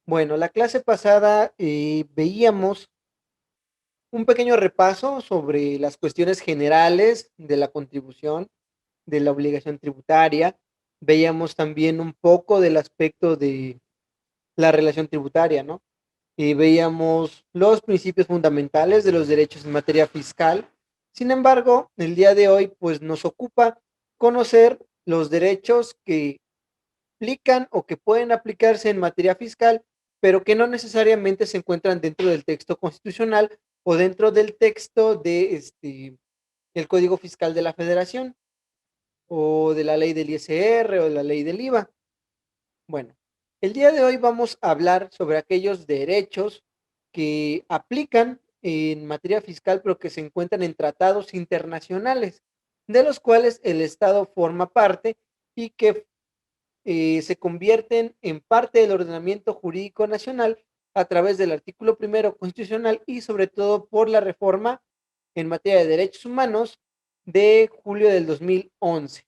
Bueno, la clase pasada veíamos un pequeño repaso sobre las cuestiones generales de la contribución, de la obligación tributaria. Veíamos también un poco del aspecto de la relación tributaria, ¿no? Y veíamos los principios fundamentales de los derechos en materia fiscal. Sin embargo, el día de hoy, pues nos ocupa conocer los derechos que aplican o que pueden aplicarse en materia fiscal, pero que no necesariamente se encuentran dentro del texto constitucional o dentro del texto de el Código Fiscal de la Federación o de la ley del ISR o de la ley del IVA. Bueno, el día de hoy vamos a hablar sobre aquellos derechos que aplican en materia fiscal, pero que se encuentran en tratados internacionales, de los cuales el Estado forma parte y que se convierten en parte del ordenamiento jurídico nacional a través del artículo primero constitucional y sobre todo por la reforma en materia de derechos humanos de julio del 2011,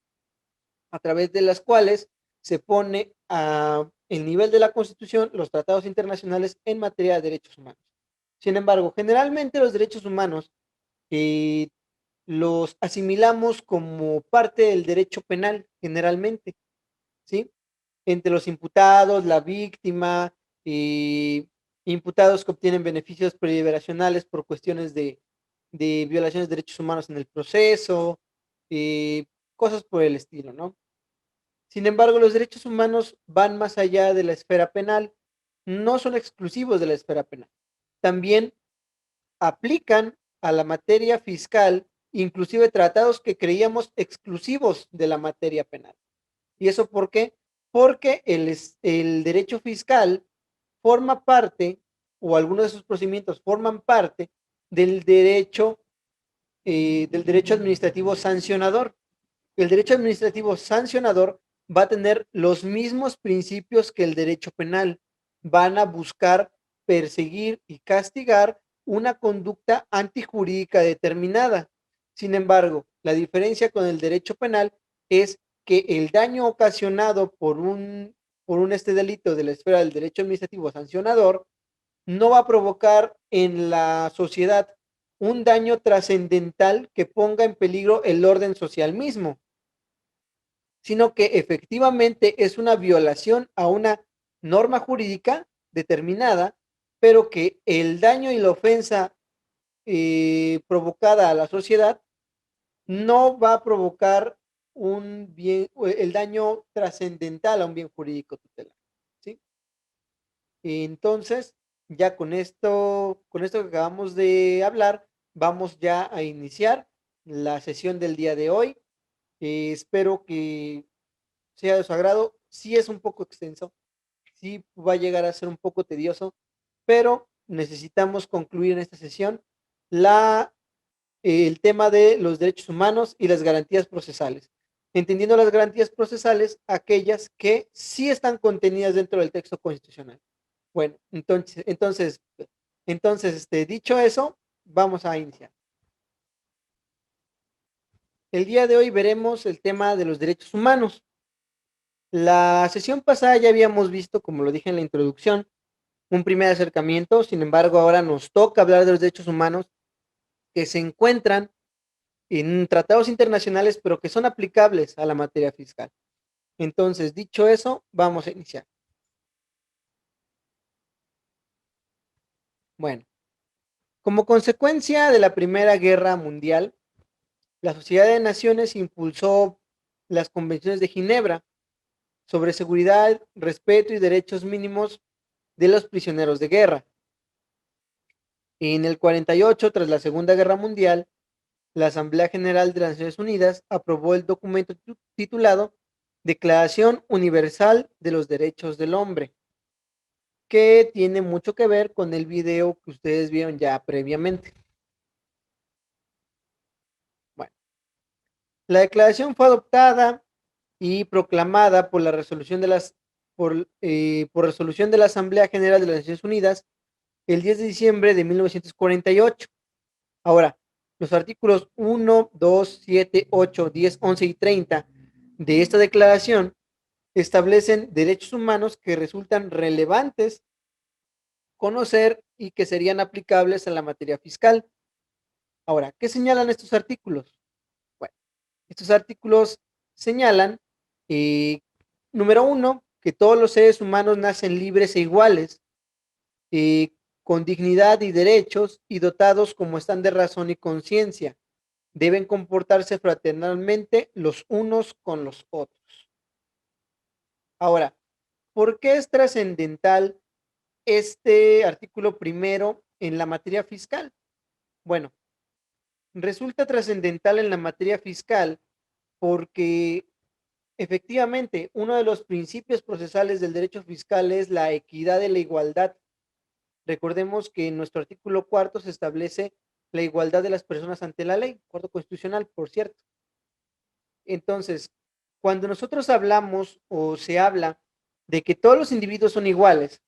a través de las cuales se pone a el nivel de la Constitución los tratados internacionales en materia de derechos humanos. Sin embargo, generalmente los derechos humanos eh, los asimilamos como parte del derecho penal, generalmente, ¿sí? Entre los imputados, la víctima, imputados que obtienen beneficios preliberacionales por cuestiones de violaciones de derechos humanos en el proceso, eh, cosas por el estilo, ¿no? Sin embargo, los derechos humanos van más allá de la esfera penal, no son exclusivos de la esfera penal. También aplican a la materia fiscal, inclusive tratados que creíamos exclusivos de la materia penal. ¿Y eso por qué? Porque el derecho fiscal forma parte, o algunos de sus procedimientos forman parte del derecho administrativo sancionador. El derecho administrativo sancionador va a tener los mismos principios que el derecho penal. Van a buscar perseguir y castigar una conducta antijurídica determinada. Sin embargo, la diferencia con el derecho penal es que el daño ocasionado por un delito de la esfera del derecho administrativo sancionador no va a provocar en la sociedad un daño trascendental que ponga en peligro el orden social mismo, sino que efectivamente es una violación a una norma jurídica determinada, pero que el daño y la ofensa provocada a la sociedad no va a provocar un bien, el daño trascendental a un bien jurídico tutelar, ¿sí? Entonces, ya con esto que acabamos de hablar, vamos ya a iniciar la sesión del día de hoy. Espero que sea de su agrado. Sí es un poco extenso, sí va a llegar a ser un poco tedioso, pero necesitamos concluir en esta sesión la, el tema de los derechos humanos y las garantías procesales. Entendiendo las garantías procesales, aquellas que sí están contenidas dentro del texto constitucional. Bueno, entonces, dicho eso, vamos a iniciar. El día de hoy veremos el tema de los derechos humanos. La sesión pasada ya habíamos visto, como lo dije en la introducción, un primer acercamiento. Sin embargo, ahora nos toca hablar de los derechos humanos que se encuentran en tratados internacionales, pero que son aplicables a la materia fiscal. Entonces, dicho eso, vamos a iniciar. Bueno, como consecuencia de la Primera Guerra Mundial, la Sociedad de Naciones impulsó las convenciones de Ginebra sobre seguridad, respeto y derechos mínimos de los prisioneros de guerra. En el 48, tras la Segunda Guerra Mundial, la Asamblea General de las Naciones Unidas aprobó el documento titulado Declaración Universal de los Derechos del Hombre, que tiene mucho que ver con el video que ustedes vieron ya previamente. Bueno, la declaración fue adoptada y proclamada por resolución de la Asamblea General de las Naciones Unidas el 10 de diciembre de 1948. Ahora, los artículos 1, 2, 7, 8, 10, 11 y 30 de esta declaración establecen derechos humanos que resultan relevantes conocer y que serían aplicables a la materia fiscal. Ahora, ¿qué señalan estos artículos? Bueno, estos artículos señalan, eh, número uno, que todos los seres humanos nacen libres e iguales, eh, con dignidad y derechos y dotados como están de razón y conciencia. Deben comportarse fraternalmente los unos con los otros. Ahora, ¿por qué es trascendental este artículo primero en la materia fiscal? Bueno, resulta trascendental en la materia fiscal porque efectivamente uno de los principios procesales del derecho fiscal es la equidad y la igualdad. Recordemos que en nuestro artículo cuarto se establece la igualdad de las personas ante la ley, cuarto constitucional, por cierto. Entonces, cuando nosotros hablamos o se habla de que todos los individuos son iguales,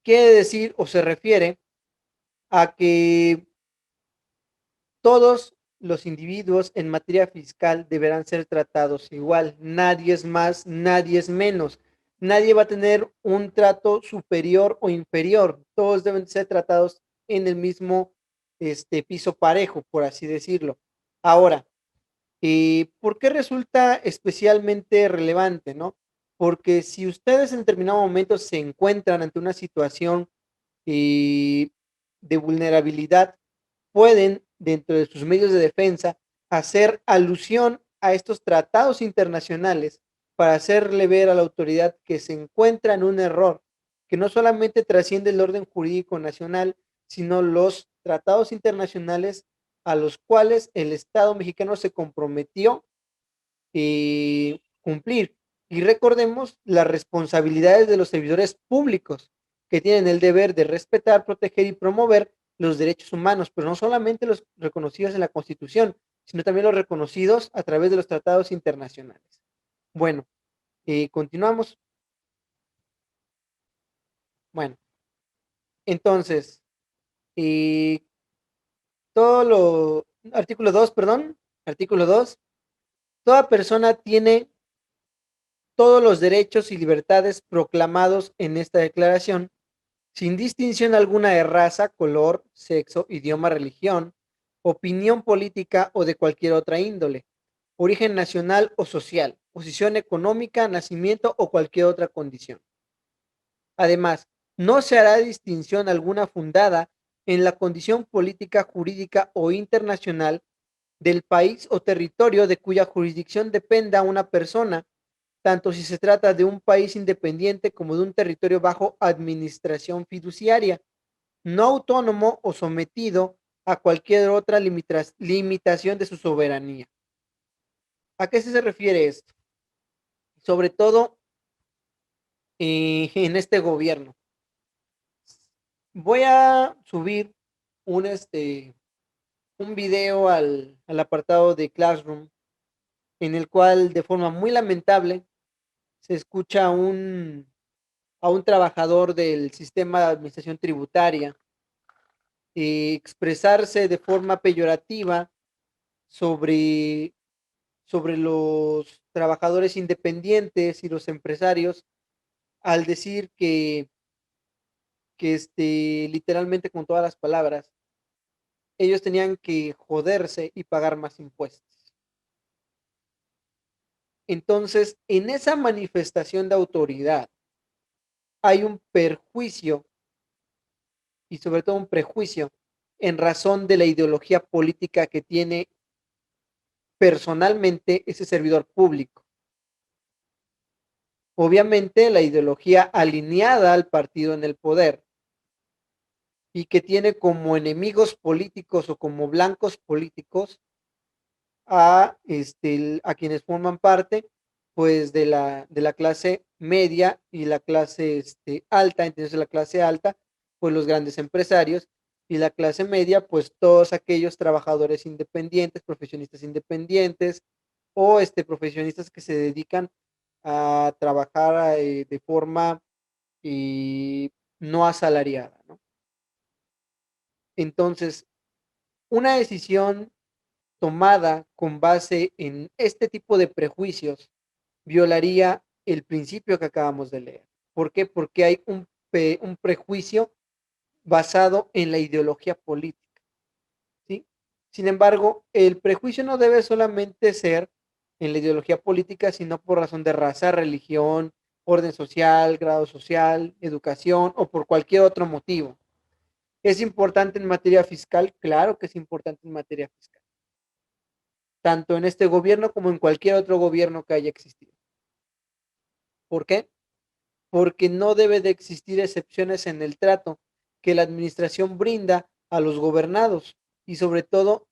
quiere decir o se refiere a que todos los individuos en materia fiscal deberán ser tratados igual. Nadie es más, nadie es menos. Nadie va a tener un trato superior o inferior. Todos deben ser tratados en el mismo piso parejo, por así decirlo. Ahora, ¿por qué resulta especialmente relevante, no? Porque si ustedes en determinado momento se encuentran ante una situación eh, de vulnerabilidad, pueden, dentro de sus medios de defensa, hacer alusión a estos tratados internacionales para hacerle ver a la autoridad que se encuentra en un error, que no solamente trasciende el orden jurídico nacional, sino los tratados internacionales a los cuales el Estado mexicano se comprometió cumplir. Y recordemos las responsabilidades de los servidores públicos que tienen el deber de respetar, proteger y promover los derechos humanos, pero no solamente los reconocidos en la Constitución, sino también los reconocidos a través de los tratados internacionales. Bueno, continuamos. Bueno, entonces, eh, todo lo, artículo 2, perdón, artículo 2, toda persona tiene todos los derechos y libertades proclamados en esta declaración, sin distinción alguna de raza, color, sexo, idioma, religión, opinión política o de cualquier otra índole, origen nacional o social, posición económica, nacimiento o cualquier otra condición. Además, no se hará distinción alguna fundada en la condición política, jurídica o internacional del país o territorio de cuya jurisdicción dependa una persona, tanto si se trata de un país independiente como de un territorio bajo administración fiduciaria, no autónomo o sometido a cualquier otra limitación de su soberanía. ¿A qué se refiere esto? Sobre todo en este gobierno. Voy a subir un, un video al apartado de Classroom en el cual de forma muy lamentable se escucha a un trabajador del sistema de administración tributaria expresarse de forma peyorativa sobre, sobre los trabajadores independientes y los empresarios al decir que literalmente con todas las palabras, ellos tenían que joderse y pagar más impuestos. Entonces, en esa manifestación de autoridad hay un perjuicio y sobre todo un prejuicio en razón de la ideología política que tiene personalmente ese servidor público. Obviamente la ideología alineada al partido en el poder y que tiene como enemigos políticos o como blancos políticos a quienes forman parte pues de la clase media y la clase alta. Entonces la clase alta pues los grandes empresarios y la clase media pues todos aquellos trabajadores independientes, profesionistas independientes o profesionistas que se dedican a trabajar de forma no asalariada, ¿no? Entonces, una decisión tomada con base en este tipo de prejuicios violaría el principio que acabamos de leer. ¿Por qué? Porque hay un prejuicio basado en la ideología política, ¿sí? Sin embargo, el prejuicio no debe solamente ser en la ideología política, sino por razón de raza, religión, orden social, grado social, educación o por cualquier otro motivo. ¿Es importante en materia fiscal? Claro que es importante en materia fiscal, tanto en este gobierno como en cualquier otro gobierno que haya existido. ¿Por qué? Porque no debe de existir excepciones en el trato que la administración brinda a los gobernados y sobre todo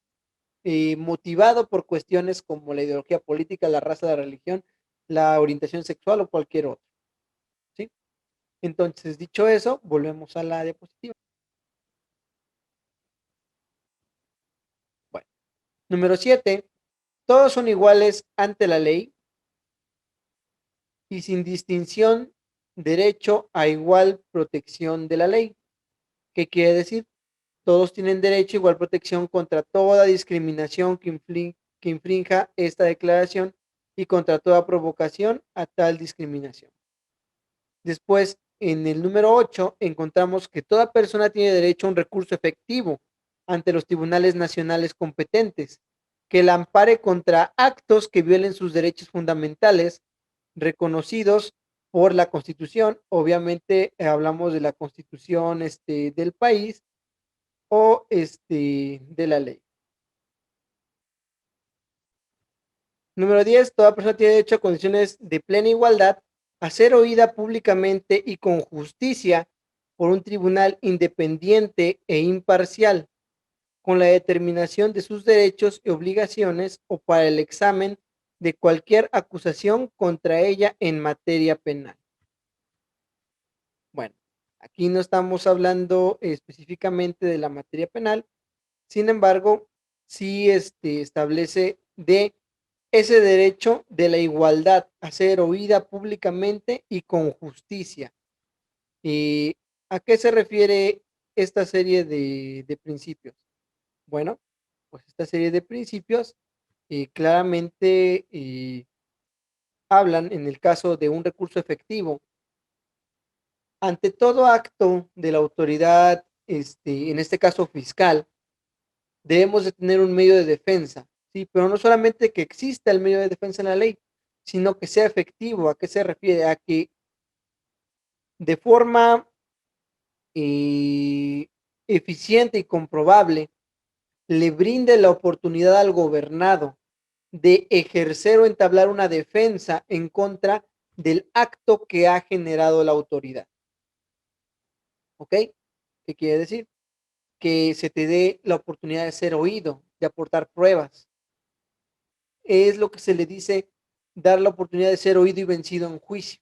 motivado por cuestiones como la ideología política, la raza, la religión, la orientación sexual o cualquier otro, ¿sí? Entonces, dicho eso, volvemos a la diapositiva. Bueno, número 7, todos son iguales ante la ley y sin distinción derecho a igual protección de la ley. ¿Qué quiere decir? Todos tienen derecho a igual protección contra toda discriminación que infrinja esta declaración y contra toda provocación a tal discriminación. Después, en el número 8, encontramos que toda persona tiene derecho a un recurso efectivo ante los tribunales nacionales competentes, que la ampare contra actos que violen sus derechos fundamentales reconocidos por la Constitución. Obviamente, hablamos de la Constitución del país o de la ley. Número 10, toda persona tiene derecho a condiciones de plena igualdad a ser oída públicamente y con justicia por un tribunal independiente e imparcial, con la determinación de sus derechos y obligaciones o para el examen de cualquier acusación contra ella en materia penal. Bueno, aquí no estamos hablando específicamente de la materia penal, sin embargo, sí establece de ese derecho de la igualdad a ser oída públicamente y con justicia. ¿Y a qué se refiere esta serie de principios? Bueno, pues esta serie de principios claramente hablan, en el caso de un recurso efectivo, ante todo acto de la autoridad, en este caso fiscal, debemos de tener un medio de defensa, ¿sí? Pero no solamente que exista el medio de defensa en la ley, sino que sea efectivo. ¿A qué se refiere? A que de forma eh, eficiente y comprobable le brinde la oportunidad al gobernado de ejercer o entablar una defensa en contra del acto que ha generado la autoridad. ¿Ok? ¿Qué quiere decir? Que se te dé la oportunidad de ser oído, de aportar pruebas. Es lo que se le dice dar la oportunidad de ser oído y vencido en juicio.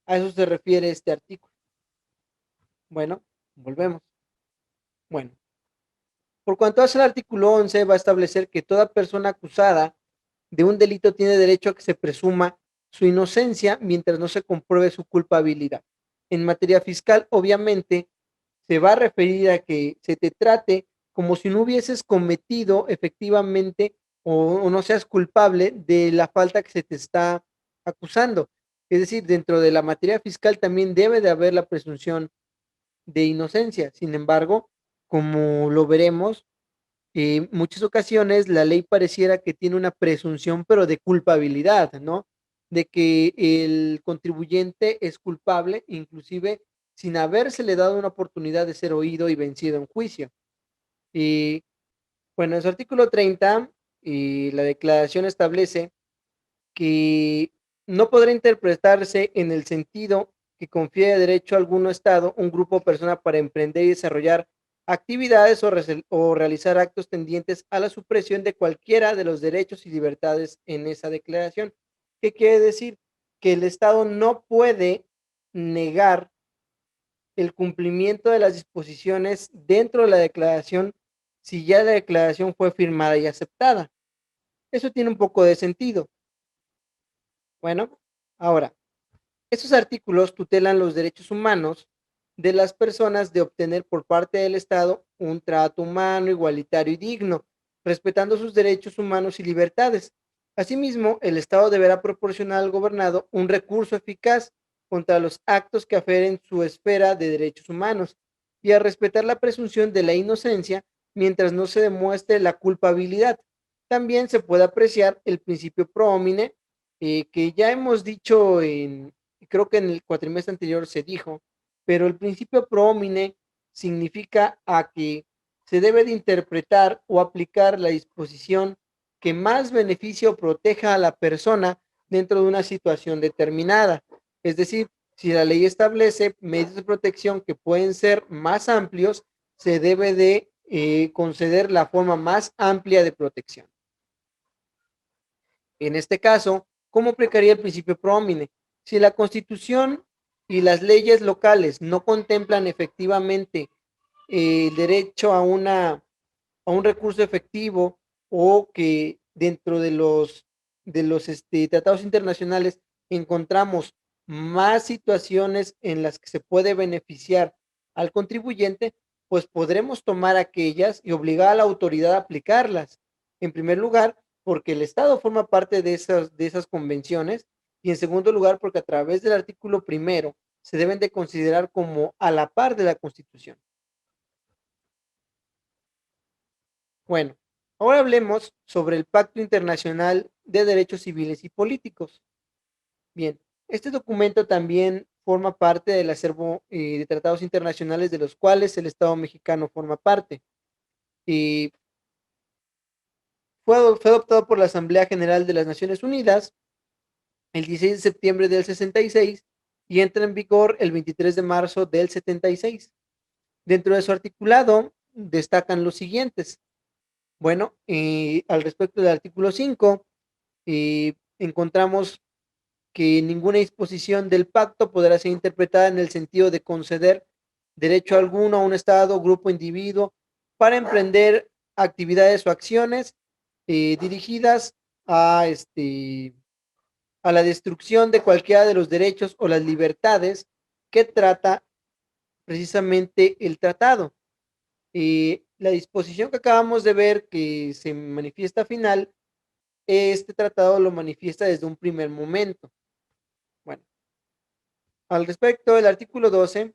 A eso se refiere este artículo. Bueno, volvemos. Bueno, por cuanto hace el artículo 11, va a establecer que toda persona acusada de un delito tiene derecho a que se presuma su inocencia mientras no se compruebe su culpabilidad. En materia fiscal, obviamente, se va a referir a que se te trate como si no hubieses cometido efectivamente o no seas culpable de la falta que se te está acusando. Es decir, dentro de la materia fiscal también debe de haber la presunción de inocencia. Sin embargo, como lo veremos, en muchas ocasiones la ley pareciera que tiene una presunción, pero de culpabilidad, ¿no? De que el contribuyente es culpable, inclusive sin habérsele dado una oportunidad de ser oído y vencido en juicio. Y bueno, en su artículo 30, la declaración establece que no podrá interpretarse en el sentido que confiere derecho a alguno Estado, un grupo o persona para emprender y desarrollar actividades o realizar actos tendientes a la supresión de cualquiera de los derechos y libertades en esa declaración. ¿Qué quiere decir? Que el Estado no puede negar el cumplimiento de las disposiciones dentro de la declaración si ya la declaración fue firmada y aceptada. Eso tiene un poco de sentido. Bueno, ahora, estos artículos tutelan los derechos humanos de las personas de obtener por parte del Estado un trato humano, igualitario y digno, respetando sus derechos humanos y libertades. Asimismo, el Estado deberá proporcionar al gobernado un recurso eficaz contra los actos que aferen su esfera de derechos humanos y a respetar la presunción de la inocencia mientras no se demuestre la culpabilidad. También se puede apreciar el principio pro homine, que ya hemos dicho creo que en el cuatrimestre anterior se dijo, pero el principio pro homine significa a que se debe de interpretar o aplicar la disposición que más beneficia o proteja a la persona dentro de una situación determinada. Es decir, si la ley establece medios de protección que pueden ser más amplios, se debe de conceder la forma más amplia de protección. En este caso, ¿cómo aplicaría el principio pro homine? Si la Constitución y las leyes locales no contemplan efectivamente el derecho a un recurso efectivo o que dentro de los tratados internacionales encontramos más situaciones en las que se puede beneficiar al contribuyente, pues podremos tomar aquellas y obligar a la autoridad a aplicarlas. En primer lugar, porque el Estado forma parte de esas convenciones y en segundo lugar, porque a través del artículo primero se deben de considerar como a la par de la Constitución. Bueno, ahora hablemos sobre el Pacto Internacional de Derechos Civiles y Políticos. Bien, este documento también forma parte del acervo de tratados internacionales de los cuales el Estado mexicano forma parte. Y fue adoptado por la Asamblea General de las Naciones Unidas el 16 de septiembre del 66 y entra en vigor el 23 de marzo del 76. Dentro de su articulado destacan los siguientes. Bueno, al respecto del artículo 5, encontramos que ninguna disposición del pacto podrá ser interpretada en el sentido de conceder derecho alguno a un Estado, grupo, individuo para emprender actividades o acciones dirigidas a la destrucción de cualquiera de los derechos o las libertades que trata precisamente el tratado. La disposición que acabamos de ver que se manifiesta final, este tratado lo manifiesta desde un primer momento. Bueno, al respecto, el artículo 12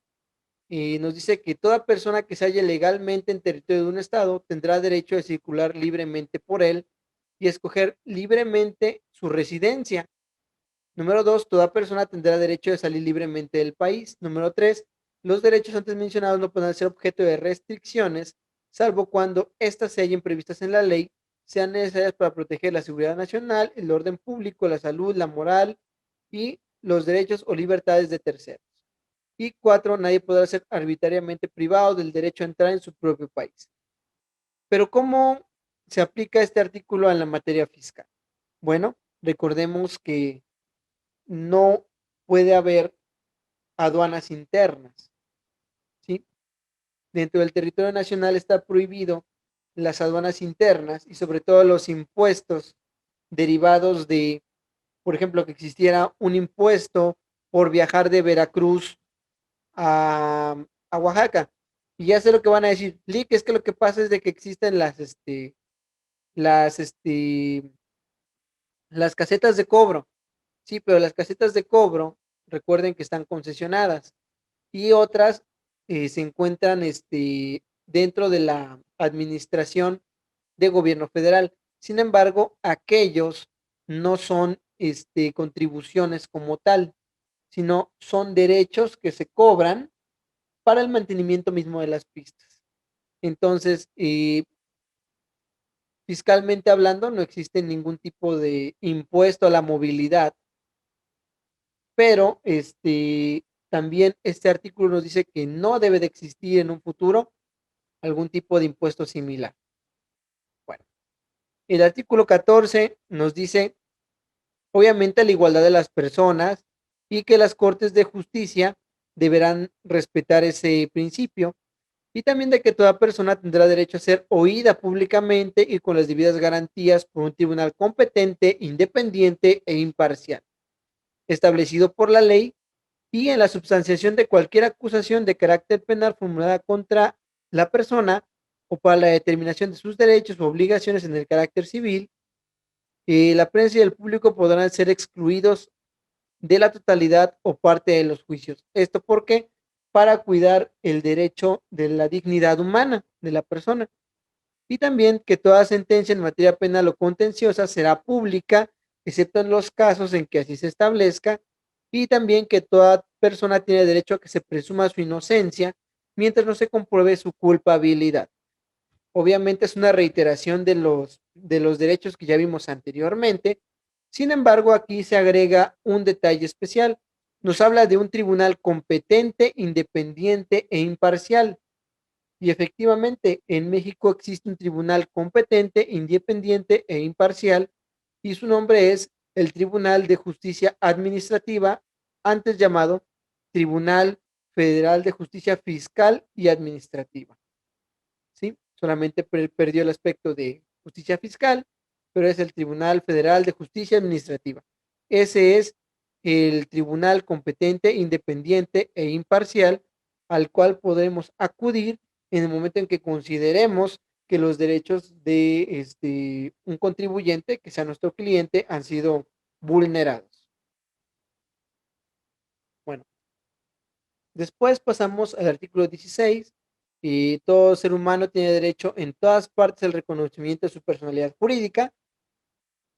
nos dice que toda persona que se halle legalmente en territorio de un Estado tendrá derecho de circular libremente por él y escoger libremente su residencia. Número 2, toda persona tendrá derecho de salir libremente del país. Número 3, los derechos antes mencionados no podrán ser objeto de restricciones, salvo cuando éstas se hallen previstas en la ley, sean necesarias para proteger la seguridad nacional, el orden público, la salud, la moral y los derechos o libertades de terceros. Y 4, nadie podrá ser arbitrariamente privado del derecho a entrar en su propio país. Pero ¿cómo se aplica este artículo en la materia fiscal? Bueno, recordemos que no puede haber aduanas internas, ¿sí? Dentro del territorio nacional está prohibido las aduanas internas y sobre todo los impuestos derivados de, por ejemplo, que existiera un impuesto por viajar de Veracruz a Oaxaca. Y ya sé lo que van a decir, Lick, es que lo que pasa es de que existen las, las casetas de cobro. Sí, pero las casetas de cobro, recuerden que están concesionadas y otras se encuentran dentro de la administración de gobierno federal. Sin embargo, aquellos no son contribuciones como tal, sino son derechos que se cobran para el mantenimiento mismo de las pistas. Entonces, fiscalmente hablando, no existe ningún tipo de impuesto a la movilidad, pero también este artículo nos dice que no debe de existir en un futuro algún tipo de impuesto similar. Bueno, el artículo 14 nos dice, obviamente, la igualdad de las personas y que las cortes de justicia deberán respetar ese principio y también de que toda persona tendrá derecho a ser oída públicamente y con las debidas garantías por un tribunal competente, independiente e imparcial, establecido por la ley y en la substanciación de cualquier acusación de carácter penal formulada contra la persona o para la determinación de sus derechos o obligaciones en el carácter civil, la prensa y el público podrán ser excluidos de la totalidad o parte de los juicios. ¿Esto por qué? Para cuidar el derecho de la dignidad humana de la persona. Y también que toda sentencia en materia penal o contenciosa será pública, excepto en los casos en que así se establezca, y también que toda persona tiene derecho a que se presuma su inocencia mientras no se compruebe su culpabilidad. Obviamente es una reiteración de los derechos que ya vimos anteriormente. Sin embargo, aquí se agrega un detalle especial. Nos habla de un tribunal competente, independiente e imparcial. Y efectivamente, en México existe un tribunal competente, independiente e imparcial, y su nombre es el Tribunal de Justicia Administrativa, antes llamado Tribunal Federal de Justicia Fiscal y Administrativa. ¿Sí? Solamente perdió el aspecto de justicia fiscal, pero es el Tribunal Federal de Justicia Administrativa. Ese es el tribunal competente, independiente e imparcial al cual podemos acudir en el momento en que consideremos que los derechos de un contribuyente, que sea nuestro cliente, han sido vulnerados. Bueno, después pasamos al artículo 16 y todo ser humano tiene derecho en todas partes al reconocimiento de su personalidad jurídica.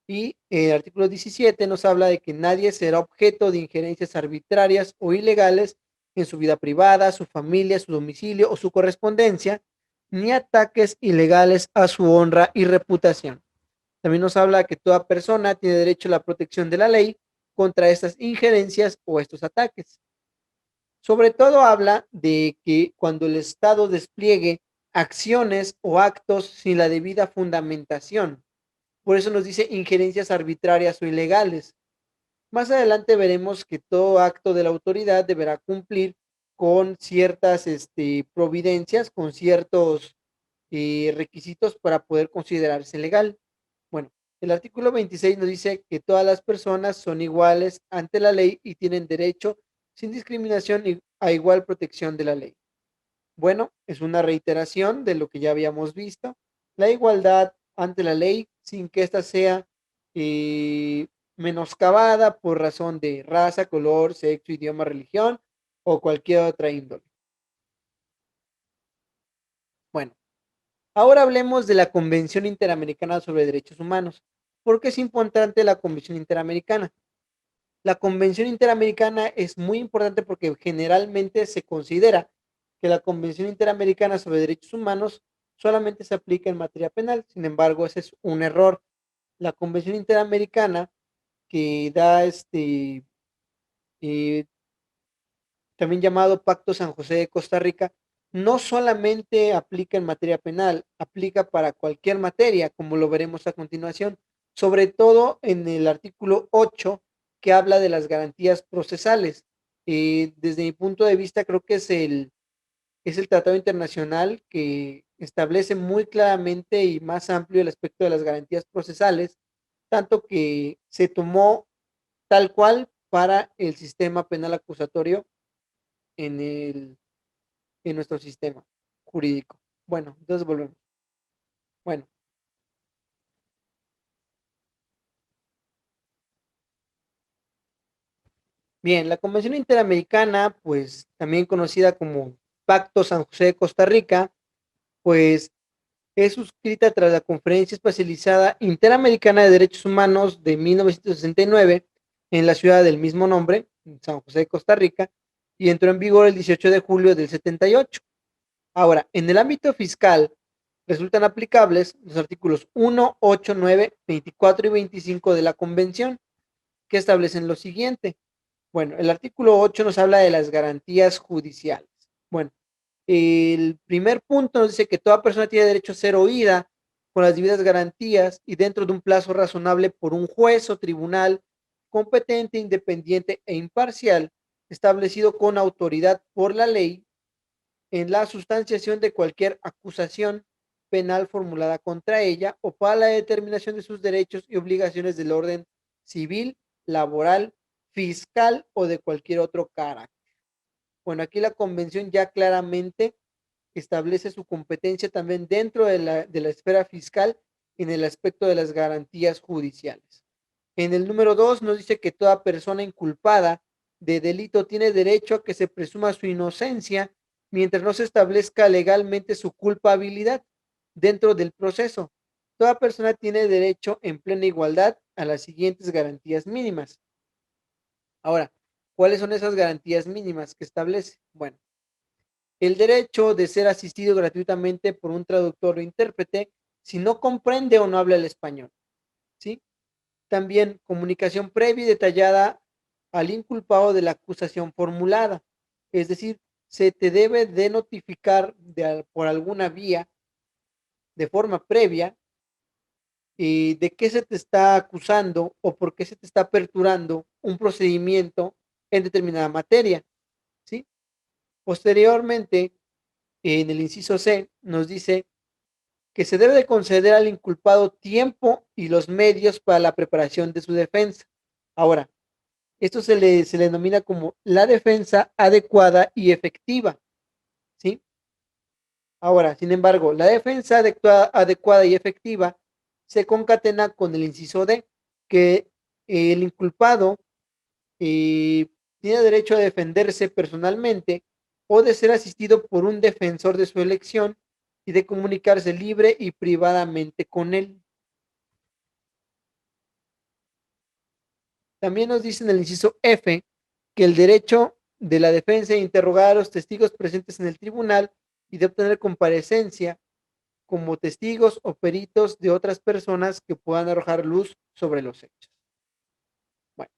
Y el artículo 17 nos habla de que nadie será objeto de injerencias arbitrarias o ilegales en su vida privada, su familia, su domicilio o su correspondencia, ni ataques ilegales a su honra y reputación. También nos habla que toda persona tiene derecho a la protección de la ley contra estas injerencias o estos ataques. Sobre todo habla de que cuando el Estado despliegue acciones o actos sin la debida fundamentación. Por eso nos dice injerencias arbitrarias o ilegales. Más adelante veremos que todo acto de la autoridad deberá cumplir con ciertas providencias, con ciertos requisitos para poder considerarse legal. Bueno, el artículo 26 nos dice que todas las personas son iguales ante la ley y tienen derecho sin discriminación y a igual protección de la ley. Bueno, es una reiteración de lo que ya habíamos visto. La igualdad ante la ley sin que ésta sea eh, menoscabada por razón de raza, color, sexo, idioma, religión o cualquier otra índole. Bueno, ahora hablemos de la Convención Interamericana sobre Derechos Humanos. ¿Por qué es importante la Convención Interamericana? La Convención Interamericana es muy importante porque generalmente se considera que la Convención Interamericana sobre Derechos Humanos solamente se aplica en materia penal. Sin embargo, ese es un error. La Convención Interamericana que da eh, también llamado Pacto San José de Costa Rica, no solamente aplica en materia penal, aplica para cualquier materia, como lo veremos a continuación, sobre todo en el artículo 8 que habla de las garantías procesales. Desde mi punto de vista, creo que es el tratado internacional que establece muy claramente y más amplio el aspecto de las garantías procesales, tanto que se tomó tal cual para el sistema penal acusatorio en en nuestro sistema jurídico. Bueno, entonces volvemos. Bueno, bien, la Convención Interamericana, pues también conocida como Pacto San José de Costa Rica, pues es suscrita tras la Conferencia Especializada Interamericana de Derechos Humanos de 1969 en la ciudad del mismo nombre, en San José de Costa Rica, y entró en vigor el 18 de julio del 78. Ahora, en el ámbito fiscal, resultan aplicables los artículos 1, 8, 9, 24 y 25 de la Convención, que establecen lo siguiente. Bueno, el artículo 8 nos habla de las garantías judiciales. Bueno, el primer punto nos dice que toda persona tiene derecho a ser oída con las debidas garantías y dentro de un plazo razonable por un juez o tribunal competente, independiente e imparcial, establecido con autoridad por la ley en la sustanciación de cualquier acusación penal formulada contra ella o para la determinación de sus derechos y obligaciones del orden civil, laboral, fiscal o de cualquier otro carácter. Bueno, aquí la convención ya claramente establece su competencia también dentro de la esfera fiscal en el aspecto de las garantías judiciales. En el número 2 nos dice que toda persona inculpada de delito tiene derecho a que se presuma su inocencia mientras no se establezca legalmente su culpabilidad dentro del proceso. Toda persona tiene derecho en plena igualdad a las siguientes garantías mínimas. Ahora, ¿cuáles son esas garantías mínimas que establece? Bueno, el derecho de ser asistido gratuitamente por un traductor o intérprete si no comprende o no habla el español, ¿sí? También comunicación previa y detallada al inculpado de la acusación formulada, es decir, se te debe de notificar por alguna vía de forma previa de qué se te está acusando o por qué se te está aperturando un procedimiento en determinada materia, ¿sí? Posteriormente, en el inciso C, nos dice que se debe de conceder al inculpado tiempo y los medios para la preparación de su defensa. Ahora, esto se le denomina como la defensa adecuada y efectiva, ¿sí? Ahora, sin embargo, la defensa adecuada y efectiva se concatena con el inciso D, que el inculpado tiene derecho a defenderse personalmente o de ser asistido por un defensor de su elección y de comunicarse libre y privadamente con él. También nos dice en el inciso F que el derecho de la defensa de interrogar a los testigos presentes en el tribunal y de obtener comparecencia como testigos o peritos de otras personas que puedan arrojar luz sobre los hechos. Bueno,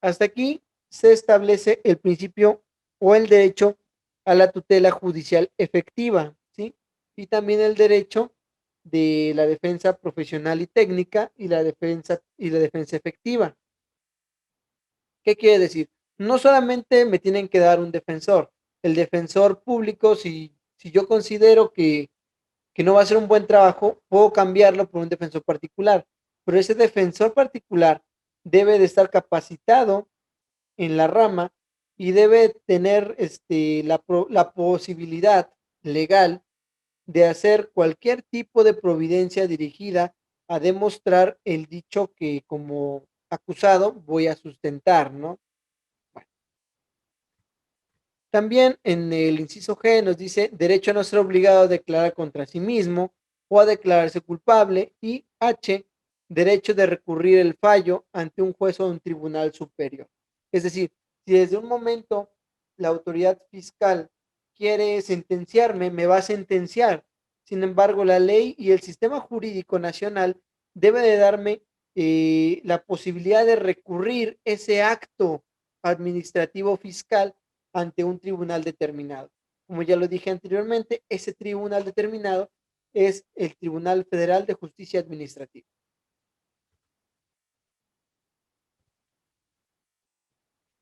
hasta aquí se establece el principio o el derecho a la tutela judicial efectiva, ¿sí? Y también el derecho de la defensa profesional y técnica y la defensa efectiva. ¿Qué quiere decir? No solamente me tienen que dar un defensor, el defensor público, si yo considero que no va a hacer un buen trabajo, puedo cambiarlo por un defensor particular, pero ese defensor particular debe de estar capacitado en la rama y debe tener la posibilidad legal de hacer cualquier tipo de providencia dirigida a demostrar el dicho que como acusado voy a sustentar, ¿no? Bueno, también en el inciso G nos dice derecho a no ser obligado a declarar contra sí mismo o a declararse culpable, y H, derecho de recurrir el fallo ante un juez o un tribunal superior. Es decir, si desde un momento la autoridad fiscal quiere sentenciarme, me va a sentenciar. Sin embargo, la ley y el sistema jurídico nacional debe de darme la posibilidad de recurrir ese acto administrativo fiscal ante un tribunal determinado. Como ya lo dije anteriormente, ese tribunal determinado es el Tribunal Federal de Justicia Administrativa.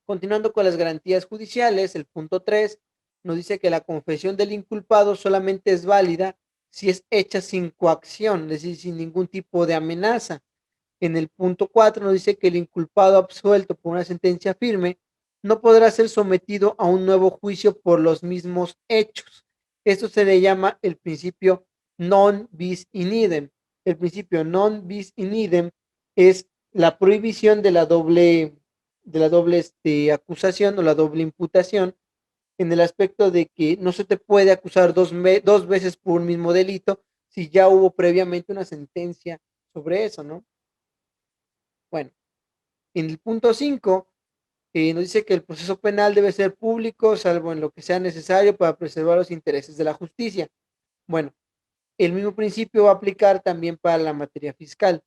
Continuando con las garantías judiciales, el punto 3 nos dice que la confesión del inculpado solamente es válida si es hecha sin coacción, es decir, sin ningún tipo de amenaza. En el punto 4 nos dice que el inculpado absuelto por una sentencia firme no podrá ser sometido a un nuevo juicio por los mismos hechos. Esto se le llama el principio non bis in idem. El principio non bis in idem es la prohibición de la doble acusación o la doble imputación, en el aspecto de que no se te puede acusar dos veces por un mismo delito si ya hubo previamente una sentencia sobre eso, ¿no? Bueno, en el punto 5 nos dice que el proceso penal debe ser público, salvo en lo que sea necesario para preservar los intereses de la justicia. Bueno, el mismo principio va a aplicar también para la materia fiscal.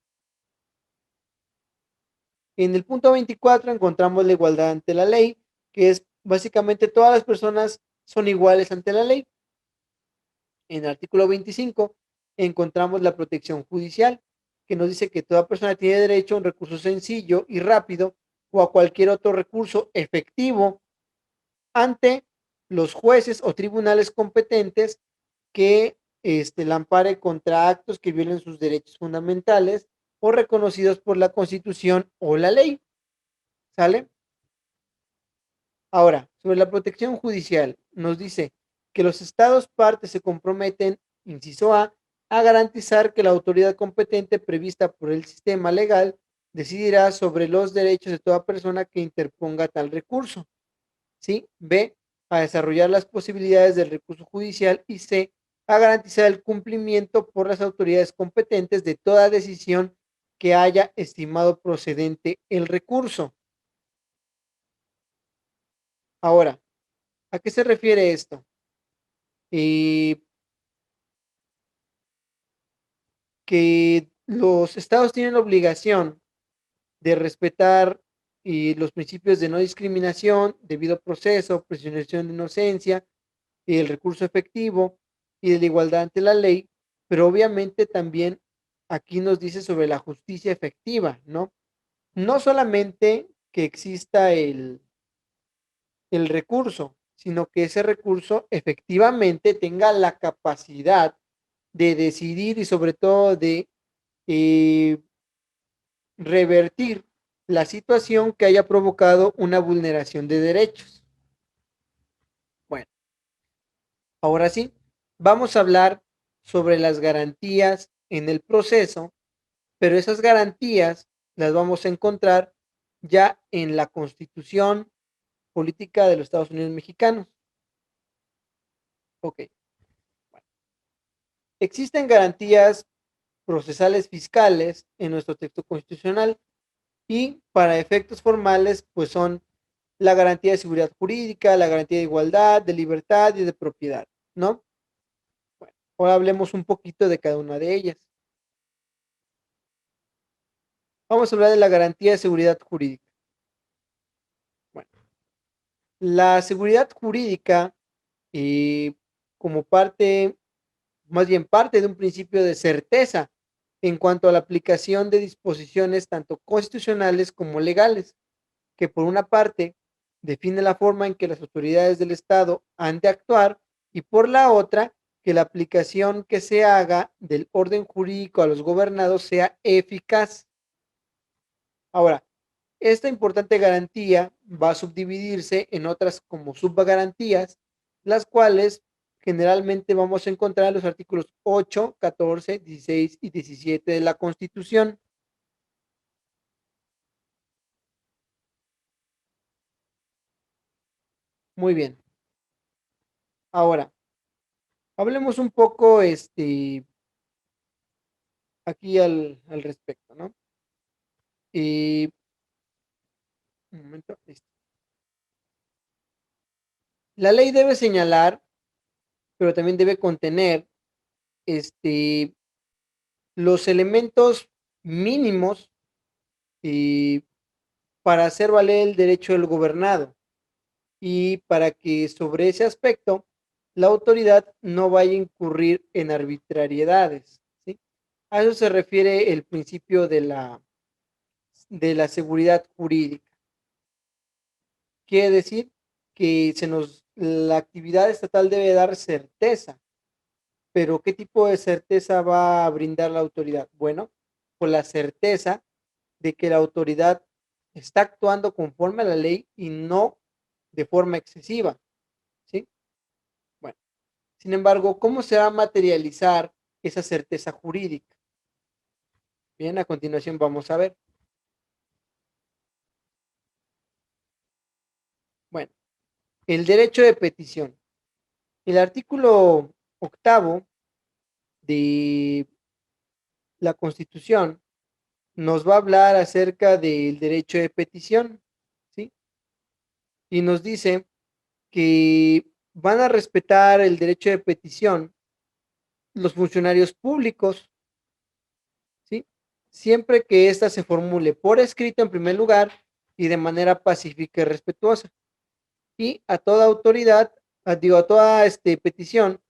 En el punto 24 encontramos la igualdad ante la ley, que es básicamente todas las personas son iguales ante la ley. En el artículo 25 encontramos la protección judicial, que nos dice que toda persona tiene derecho a un recurso sencillo y rápido o a cualquier otro recurso efectivo ante los jueces o tribunales competentes que la ampare contra actos que violen sus derechos fundamentales o reconocidos por la Constitución o la ley. ¿Sale? Ahora, sobre la protección judicial, nos dice que los estados partes se comprometen, inciso A garantizar que la autoridad competente prevista por el sistema legal decidirá sobre los derechos de toda persona que interponga tal recurso. ¿Sí? B, a desarrollar las posibilidades del recurso judicial y C, a garantizar el cumplimiento por las autoridades competentes de toda decisión que haya estimado procedente el recurso. Ahora, ¿a qué se refiere esto? Eh, que los estados tienen la obligación de respetar los principios de no discriminación, debido proceso, presunción de inocencia, y el recurso efectivo y de la igualdad ante la ley, pero obviamente también aquí nos dice sobre la justicia efectiva, ¿no? No solamente que exista el recurso, sino que ese recurso efectivamente tenga la capacidad de decidir y sobre todo de eh, revertir la situación que haya provocado una vulneración de derechos. Bueno, ahora sí, vamos a hablar sobre las garantías en el proceso, pero esas garantías las vamos a encontrar ya en la Constitución Política de los Estados Unidos Mexicanos. Ok. Bueno, existen garantías procesales fiscales en nuestro texto constitucional y para efectos formales, pues son la garantía de seguridad jurídica, la garantía de igualdad, de libertad y de propiedad, ¿no? Bueno, ahora hablemos un poquito de cada una de ellas. Vamos a hablar de la garantía de seguridad jurídica. Bueno, la seguridad jurídica, eh, como parte, más bien parte de un principio de certeza en cuanto a la aplicación de disposiciones tanto constitucionales como legales, que por una parte define la forma en que las autoridades del Estado han de actuar y por la otra que la aplicación que se haga del orden jurídico a los gobernados sea eficaz. Ahora, esta importante garantía va a subdividirse en otras como subgarantías, las cuales generalmente vamos a encontrar en los artículos 8, 14, 16 y 17 de la Constitución. Muy bien. Ahora, hablemos un poco aquí al respecto, ¿no? Y un momento, listo. La ley debe señalar, pero también debe contener este, los elementos mínimos eh, para hacer valer el derecho del gobernado y para que sobre ese aspecto la autoridad no vaya a incurrir en arbitrariedades, ¿sí? A eso se refiere el principio de la seguridad jurídica. Quiere decir que la actividad estatal debe dar certeza, pero ¿qué tipo de certeza va a brindar la autoridad? Bueno, con la certeza de que la autoridad está actuando conforme a la ley y no de forma excesiva, ¿sí? Bueno, sin embargo, ¿cómo se va a materializar esa certeza jurídica? Bien, a continuación vamos a ver. Bueno, el derecho de petición. El artículo octavo de la Constitución nos va a hablar acerca del derecho de petición, ¿sí? Y nos dice que van a respetar el derecho de petición los funcionarios públicos, ¿sí? Siempre que ésta se formule por escrito en primer lugar y de manera pacífica y respetuosa. Y a toda autoridad, a toda petición,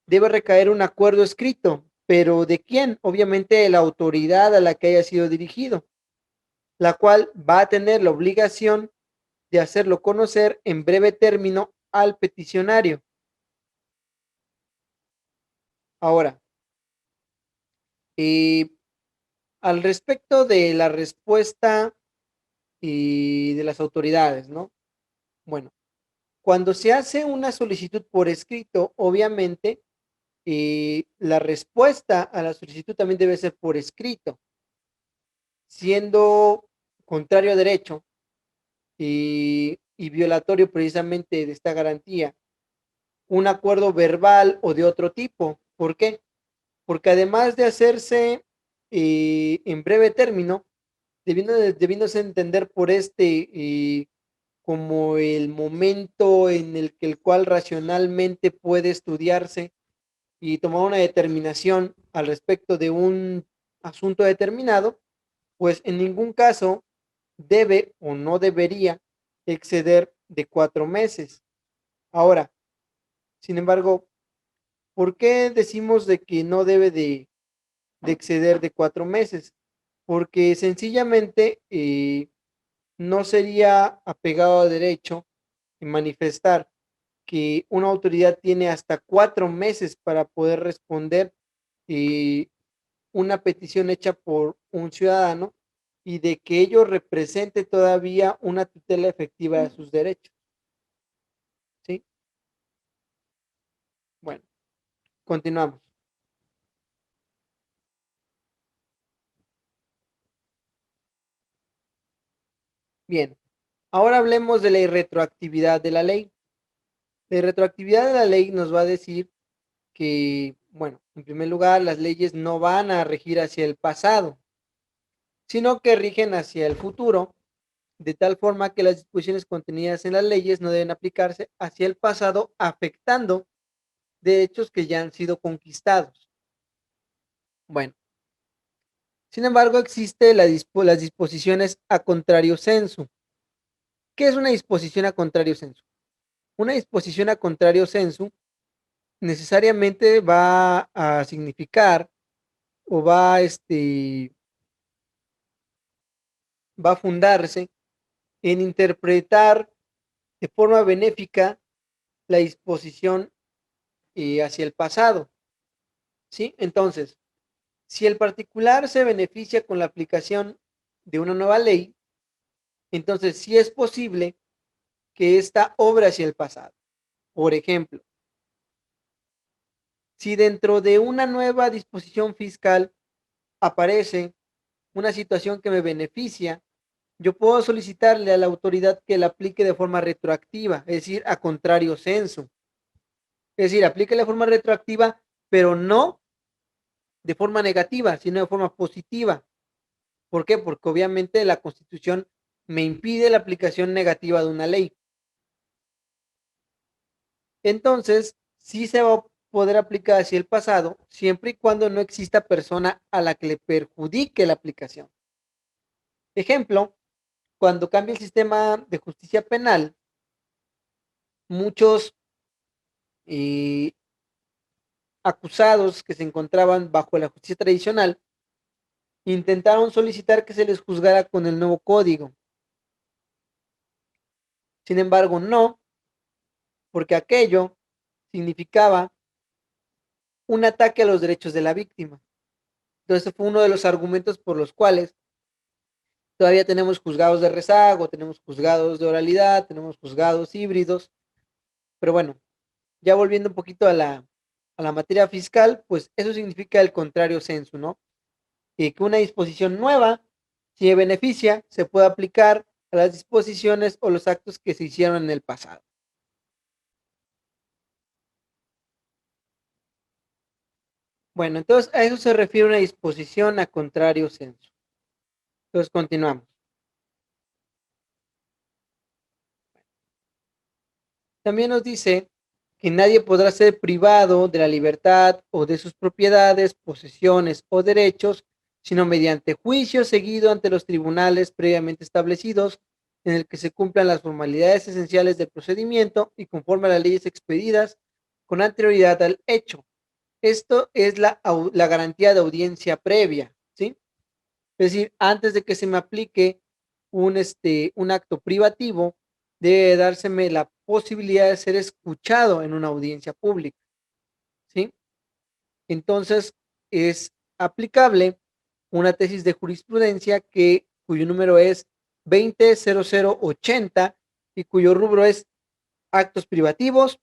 debe recaer un acuerdo escrito, pero ¿de quién? Obviamente de la autoridad a la que haya sido dirigido, la cual va a tener la obligación de hacerlo conocer en breve término al peticionario. Ahora, eh, al respecto de la respuesta de las autoridades, ¿no? Bueno, Cuando se hace una solicitud por escrito, obviamente, la respuesta a la solicitud también debe ser por escrito, siendo contrario a derecho y violatorio precisamente de esta garantía, un acuerdo verbal o de otro tipo. ¿Por qué? Porque además de hacerse en breve término, debiéndose entender por como el momento en el cual racionalmente puede estudiarse y tomar una determinación al respecto de un asunto determinado, pues en ningún caso debe o no debería exceder de 4 meses. Ahora, sin embargo, ¿por qué decimos de que no debe de exceder de 4 meses? Porque sencillamente no sería apegado a derecho en manifestar que una autoridad tiene hasta 4 meses para poder responder eh, una petición hecha por un ciudadano y de que ello represente todavía una tutela efectiva de sus derechos. ¿Sí? Bueno, continuamos. Bien, ahora hablemos de la irretroactividad de la ley. La irretroactividad de la ley nos va a decir que, bueno, en primer lugar, las leyes no van a regir hacia el pasado, sino que rigen hacia el futuro, de tal forma que las disposiciones contenidas en las leyes no deben aplicarse hacia el pasado, afectando derechos que ya han sido conquistados. Bueno, sin embargo, existe las disposiciones a contrario sensu. ¿Qué es una disposición a contrario sensu? Una disposición a contrario sensu necesariamente va a significar o va a fundarse en interpretar de forma benéfica la disposición hacia el pasado, ¿sí? Entonces, si el particular se beneficia con la aplicación de una nueva ley, entonces sí es posible que esta obre hacia el pasado. Por ejemplo, si dentro de una nueva disposición fiscal aparece una situación que me beneficia, yo puedo solicitarle a la autoridad que la aplique de forma retroactiva, es decir, a contrario censo. Es decir, aplique de forma retroactiva, pero no de forma negativa, sino de forma positiva. ¿Por qué? Porque obviamente la Constitución me impide la aplicación negativa de una ley. Entonces, sí se va a poder aplicar hacia el pasado, siempre y cuando no exista persona a la que le perjudique la aplicación. Ejemplo, cuando cambia el sistema de justicia penal, muchos eh, acusados que se encontraban bajo la justicia tradicional intentaron solicitar que se les juzgara con el nuevo código. Sin embargo, no, porque aquello significaba un ataque a los derechos de la víctima. Entonces fue uno de los argumentos por los cuales todavía tenemos juzgados de rezago, tenemos juzgados de oralidad, tenemos juzgados híbridos, pero bueno, ya volviendo un poquito a la materia fiscal, pues eso significa el contrario censo, ¿no? Que una disposición nueva, si beneficia, se puede aplicar a las disposiciones o los actos que se hicieron en el pasado. Bueno, entonces a eso se refiere una disposición a contrario censo. Entonces continuamos. También nos dice que nadie podrá ser privado de la libertad o de sus propiedades, posesiones o derechos, sino mediante juicio seguido ante los tribunales previamente establecidos, en el que se cumplan las formalidades esenciales del procedimiento y conforme a las leyes expedidas con anterioridad al hecho. Esto es la garantía de audiencia previa, ¿sí? Es decir, antes de que se me aplique un acto privativo, debe dárseme la posibilidad de ser escuchado en una audiencia pública, ¿sí? Entonces, es aplicable una tesis de jurisprudencia cuyo número es 200080 y cuyo rubro es actos privativos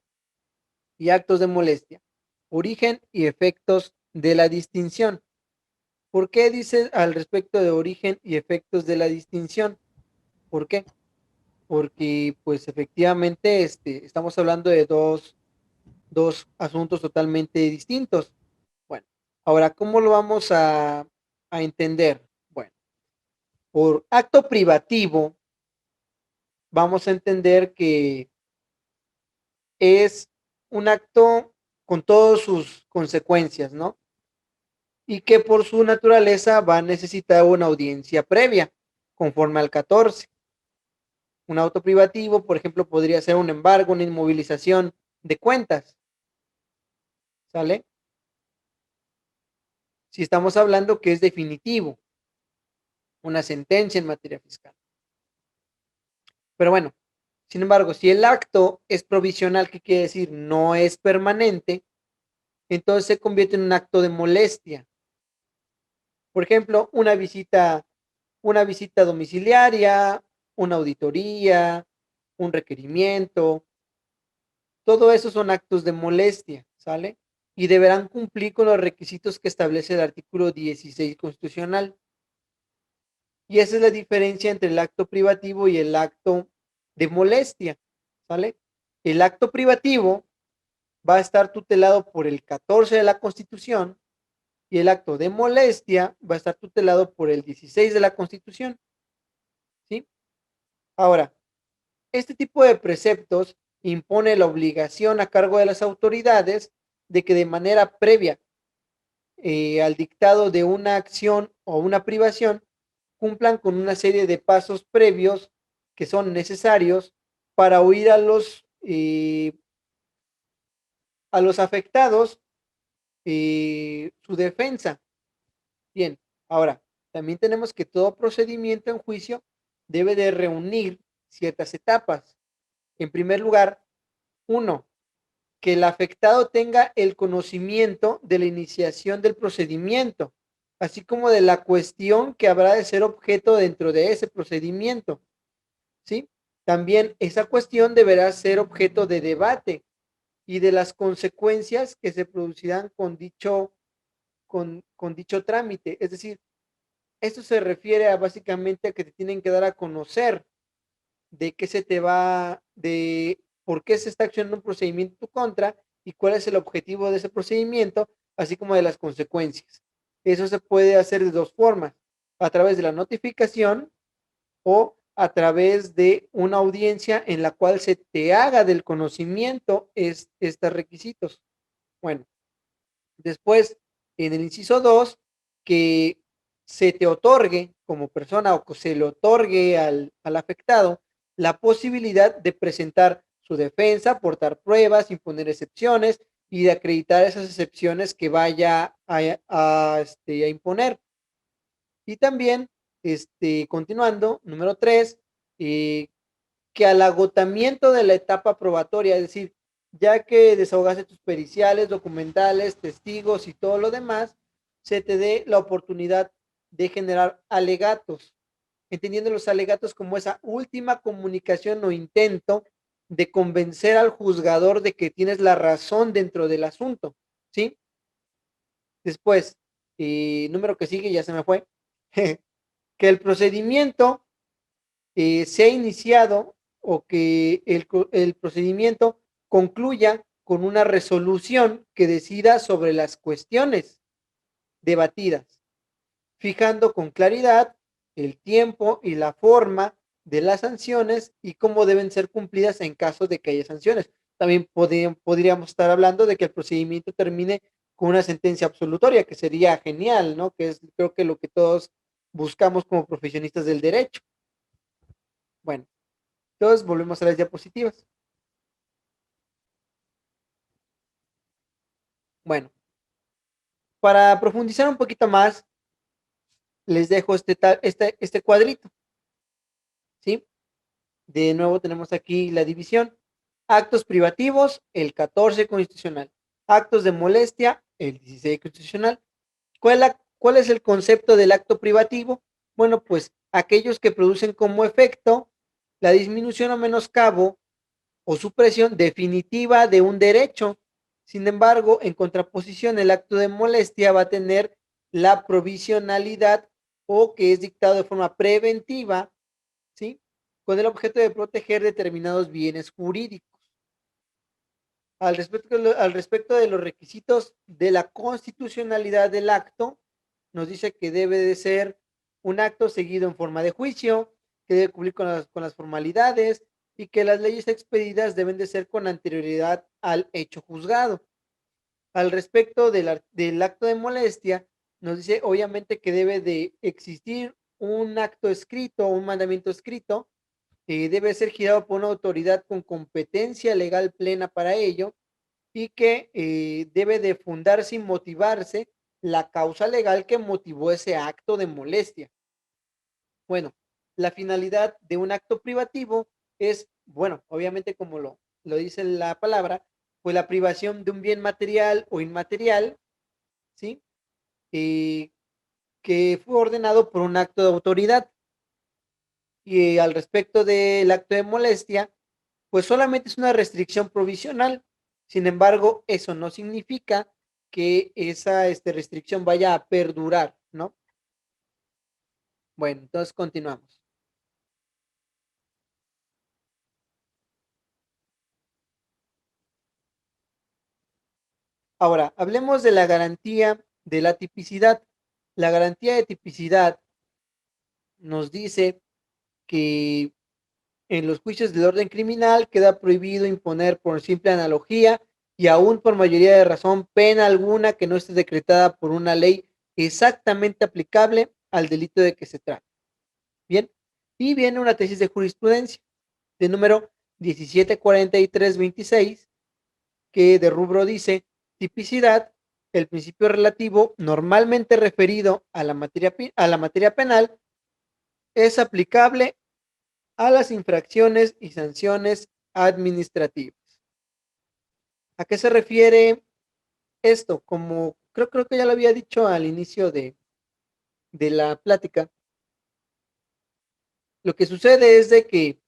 y actos de molestia, origen y efectos de la distinción. ¿Por qué dice al respecto de origen y efectos de la distinción? ¿Por qué? Porque pues efectivamente estamos hablando de dos asuntos totalmente distintos. Bueno, ahora, ¿cómo lo vamos a entender? Bueno, por acto privativo vamos a entender que es un acto con todas sus consecuencias, ¿no? Y que por su naturaleza va a necesitar una audiencia previa, conforme al 14. Un auto privativo, por ejemplo, podría ser un embargo, una inmovilización de cuentas, ¿sale? Si estamos hablando que es definitivo, una sentencia en materia fiscal. Pero bueno, sin embargo, si el acto es provisional, ¿qué quiere decir? No es permanente, entonces se convierte en un acto de molestia. Por ejemplo, una visita domiciliaria, una auditoría, un requerimiento, todo eso son actos de molestia, ¿sale? Y deberán cumplir con los requisitos que establece el artículo 16 constitucional. Y esa es la diferencia entre el acto privativo y el acto de molestia, ¿sale? El acto privativo va a estar tutelado por el 14 de la Constitución y el acto de molestia va a estar tutelado por el 16 de la Constitución, ¿sí? Ahora, este tipo de preceptos impone la obligación a cargo de las autoridades de que de manera previa al dictado de una acción o una privación cumplan con una serie de pasos previos que son necesarios para oír a los afectados su defensa. Bien, ahora, también tenemos que todo procedimiento en juicio debe de reunir ciertas etapas. En primer lugar, uno, que el afectado tenga el conocimiento de la iniciación del procedimiento, así como de la cuestión que habrá de ser objeto dentro de ese procedimiento, ¿sí? También esa cuestión deberá ser objeto de debate y de las consecuencias que se producirán con dicho trámite. Es decir, esto se refiere a básicamente a que te tienen que dar a conocer de qué se te va, de por qué se está accionando un procedimiento en tu contra y cuál es el objetivo de ese procedimiento, así como de las consecuencias. Eso se puede hacer de dos formas, a través de la notificación o a través de una audiencia en la cual se te haga del conocimiento estos requisitos. Bueno, después, en el inciso 2 que se te otorgue como persona o que se le otorgue al afectado la posibilidad de presentar su defensa, aportar pruebas, imponer excepciones y de acreditar esas excepciones que vaya a imponer. Y también, continuando, número 3, que al agotamiento de la etapa probatoria, es decir, ya que desahogaste tus periciales, documentales, testigos y todo lo demás, se te dé la oportunidad de generar alegatos, entendiendo los alegatos como esa última comunicación o intento de convencer al juzgador de que tienes la razón dentro del asunto, ¿sí? Después, número que sigue, ya se me fue, que el procedimiento se ha iniciado o que el procedimiento concluya con una resolución que decida sobre las cuestiones debatidas, fijando con claridad el tiempo y la forma de las sanciones y cómo deben ser cumplidas en caso de que haya sanciones. También podríamos estar hablando de que el procedimiento termine con una sentencia absolutoria, que sería genial, ¿no? Que es creo que lo que todos buscamos como profesionistas del derecho. Bueno, entonces volvemos a las diapositivas. Bueno, para profundizar un poquito más, les dejo este cuadrito, ¿sí? De nuevo tenemos aquí la división. Actos privativos, el 14 constitucional. Actos de molestia, el 16 constitucional. ¿Cuál es el concepto del acto privativo? Bueno, pues aquellos que producen como efecto la disminución o menoscabo o supresión definitiva de un derecho. Sin embargo, en contraposición, el acto de molestia va a tener la provisionalidad o que es dictado de forma preventiva, ¿sí? Con el objeto de proteger determinados bienes jurídicos. Al respecto de los requisitos de la constitucionalidad del acto, nos dice que debe de ser un acto seguido en forma de juicio, que debe cumplir con las formalidades y que las leyes expedidas deben de ser con anterioridad al hecho juzgado. Al respecto del acto de molestia, nos dice obviamente que debe de existir un acto escrito, un mandamiento escrito, debe ser girado por una autoridad con competencia legal plena para ello y que debe de fundarse y motivarse la causa legal que motivó ese acto de molestia. Bueno, la finalidad de un acto privativo es, bueno, obviamente como lo dice la palabra, pues la privación de un bien material o inmaterial, ¿sí? Eh, que fue ordenado por un acto de autoridad. Y al respecto del acto de molestia, pues solamente es una restricción provisional. Sin embargo, eso no significa que esa restricción vaya a perdurar, ¿no? Bueno, entonces continuamos. Ahora, hablemos de la garantía de la tipicidad. La garantía de tipicidad nos dice que en los juicios del orden criminal queda prohibido imponer por simple analogía y aún por mayoría de razón pena alguna que no esté decretada por una ley exactamente aplicable al delito de que se trata. Bien, y viene una tesis de jurisprudencia de número 174326 que de rubro dice tipicidad, el principio relativo normalmente referido a la materia penal es aplicable a las infracciones y sanciones administrativas. ¿A qué se refiere esto? Como creo que ya lo había dicho al inicio de la plática, lo que sucede es de que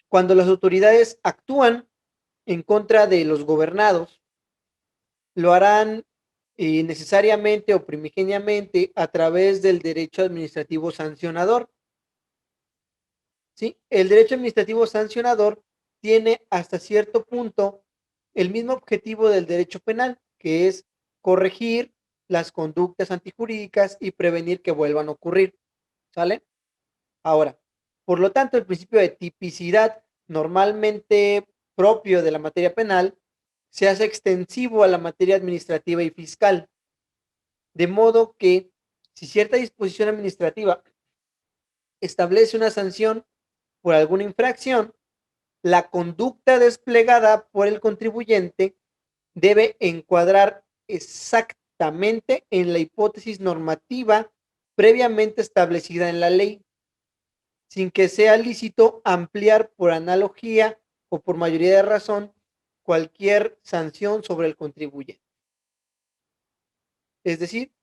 cuando las autoridades actúan en contra de los gobernados, lo harán necesariamente o primigeniamente a través del derecho administrativo sancionador. ¿Sí? El derecho administrativo sancionador tiene hasta cierto punto el mismo objetivo del derecho penal, que es corregir las conductas antijurídicas y prevenir que vuelvan a ocurrir. ¿Sale? Ahora, por lo tanto, el principio de tipicidad normalmente propio de la materia penal se hace extensivo a la materia administrativa y fiscal, de modo que si cierta disposición administrativa establece una sanción por alguna infracción, la conducta desplegada por el contribuyente debe encuadrar exactamente en la hipótesis normativa previamente establecida en la ley, sin que sea lícito ampliar por analogía o por mayoría de razón cualquier sanción sobre el contribuyente. Es decir,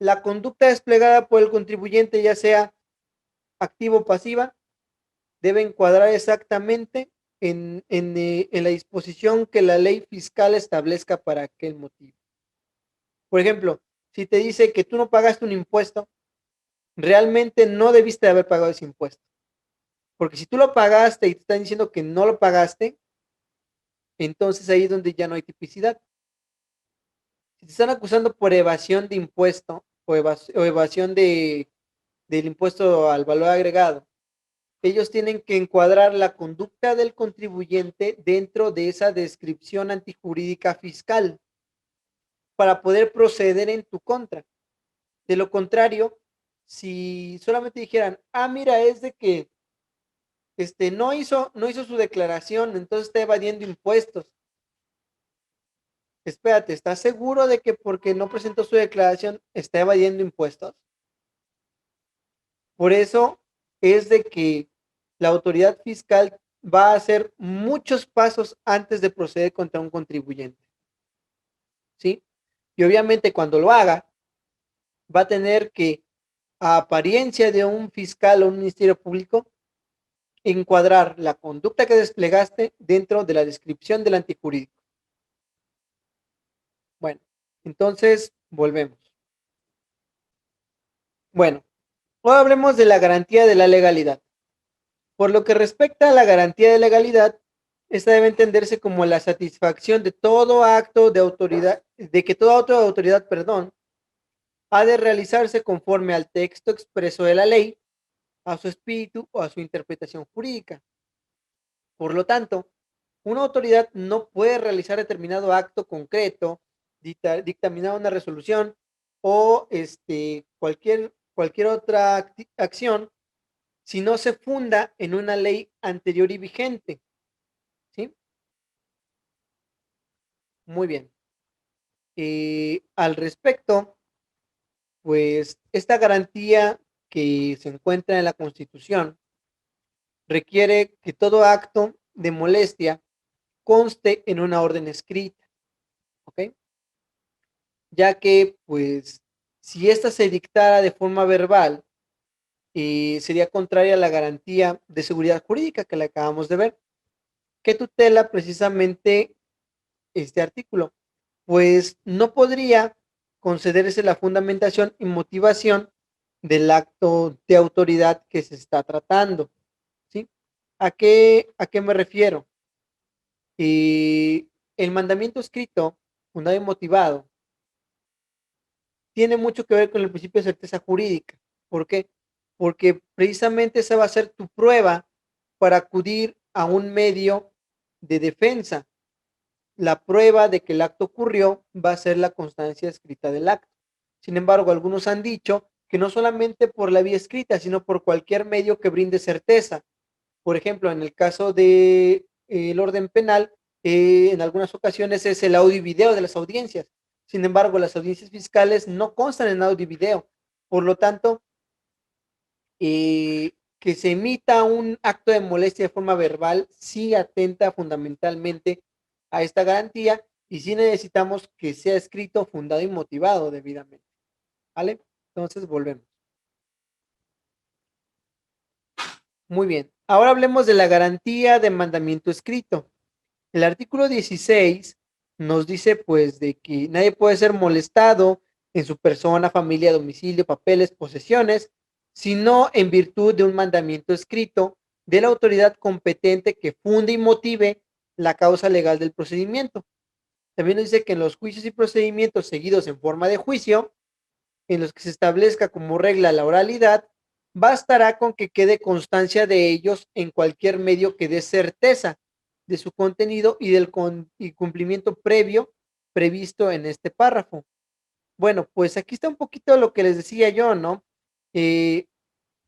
la conducta desplegada por el contribuyente, ya sea activa o pasiva, debe encuadrar exactamente en la disposición que la ley fiscal establezca para aquel motivo. Por ejemplo, si te dice que tú no pagaste un impuesto, realmente no debiste de haber pagado ese impuesto. Porque si tú lo pagaste y te están diciendo que no lo pagaste, entonces ahí es donde ya no hay tipicidad. Si te están acusando por evasión de impuesto o evasión del impuesto al valor agregado, ellos tienen que encuadrar la conducta del contribuyente dentro de esa descripción antijurídica fiscal para poder proceder en tu contra. De lo contrario, si solamente dijeran, mira, es de que no hizo su declaración, entonces está evadiendo impuestos. Espérate, ¿estás seguro de que porque no presentó su declaración está evadiendo impuestos? Por eso es de que la autoridad fiscal va a hacer muchos pasos antes de proceder contra un contribuyente, ¿sí? Y obviamente cuando lo haga, va a tener que, a apariencia de un fiscal o un ministerio público, encuadrar la conducta que desplegaste dentro de la descripción del antijurídico. Bueno, entonces volvemos. Bueno, ahora hablemos de la garantía de la legalidad. Por lo que respecta a la garantía de legalidad, esta debe entenderse como la satisfacción de todo acto de autoridad, de que todo acto de autoridad, perdón, ha de realizarse conforme al texto expreso de la ley, a su espíritu o a su interpretación jurídica. Por lo tanto, una autoridad no puede realizar determinado acto concreto, dictaminar una resolución o cualquier otra acción si no se funda en una ley anterior y vigente. ¿Sí? Muy bien. Al respecto, pues esta garantía que se encuentra en la Constitución requiere que todo acto de molestia conste en una orden escrita, ¿ok? Ya que, pues, si ésta se dictara de forma verbal, sería contraria a la garantía de seguridad jurídica que le acabamos de ver, que tutela precisamente este artículo, pues no podría concederse la fundamentación y motivación del acto de autoridad que se está tratando, ¿sí? ¿A qué me refiero? El mandamiento escrito, fundado y motivado, tiene mucho que ver con el principio de certeza jurídica. ¿Por qué? Porque precisamente esa va a ser tu prueba para acudir a un medio de defensa. La prueba de que el acto ocurrió va a ser la constancia escrita del acto. Sin embargo, algunos han dicho que no solamente por la vía escrita, sino por cualquier medio que brinde certeza. Por ejemplo, en el caso de el orden penal, en algunas ocasiones es el audio y video de las audiencias. Sin embargo, las audiencias fiscales no constan en audio y video. Por lo tanto, que se emita un acto de molestia de forma verbal sí atenta fundamentalmente a esta garantía y sí necesitamos que sea escrito, fundado y motivado debidamente. ¿Vale? Entonces volvemos. Muy bien. Ahora hablemos de la garantía de mandamiento escrito. El artículo 16 nos dice pues de que nadie puede ser molestado en su persona, familia, domicilio, papeles, posesiones, sino en virtud de un mandamiento escrito de la autoridad competente que funde y motive la causa legal del procedimiento. También nos dice que en los juicios y procedimientos seguidos en forma de juicio, en los que se establezca como regla la oralidad, bastará con que quede constancia de ellos en cualquier medio que dé certeza de su contenido y del cumplimiento previo previsto en este párrafo. Bueno, pues aquí está un poquito lo que les decía yo, ¿no? Eh,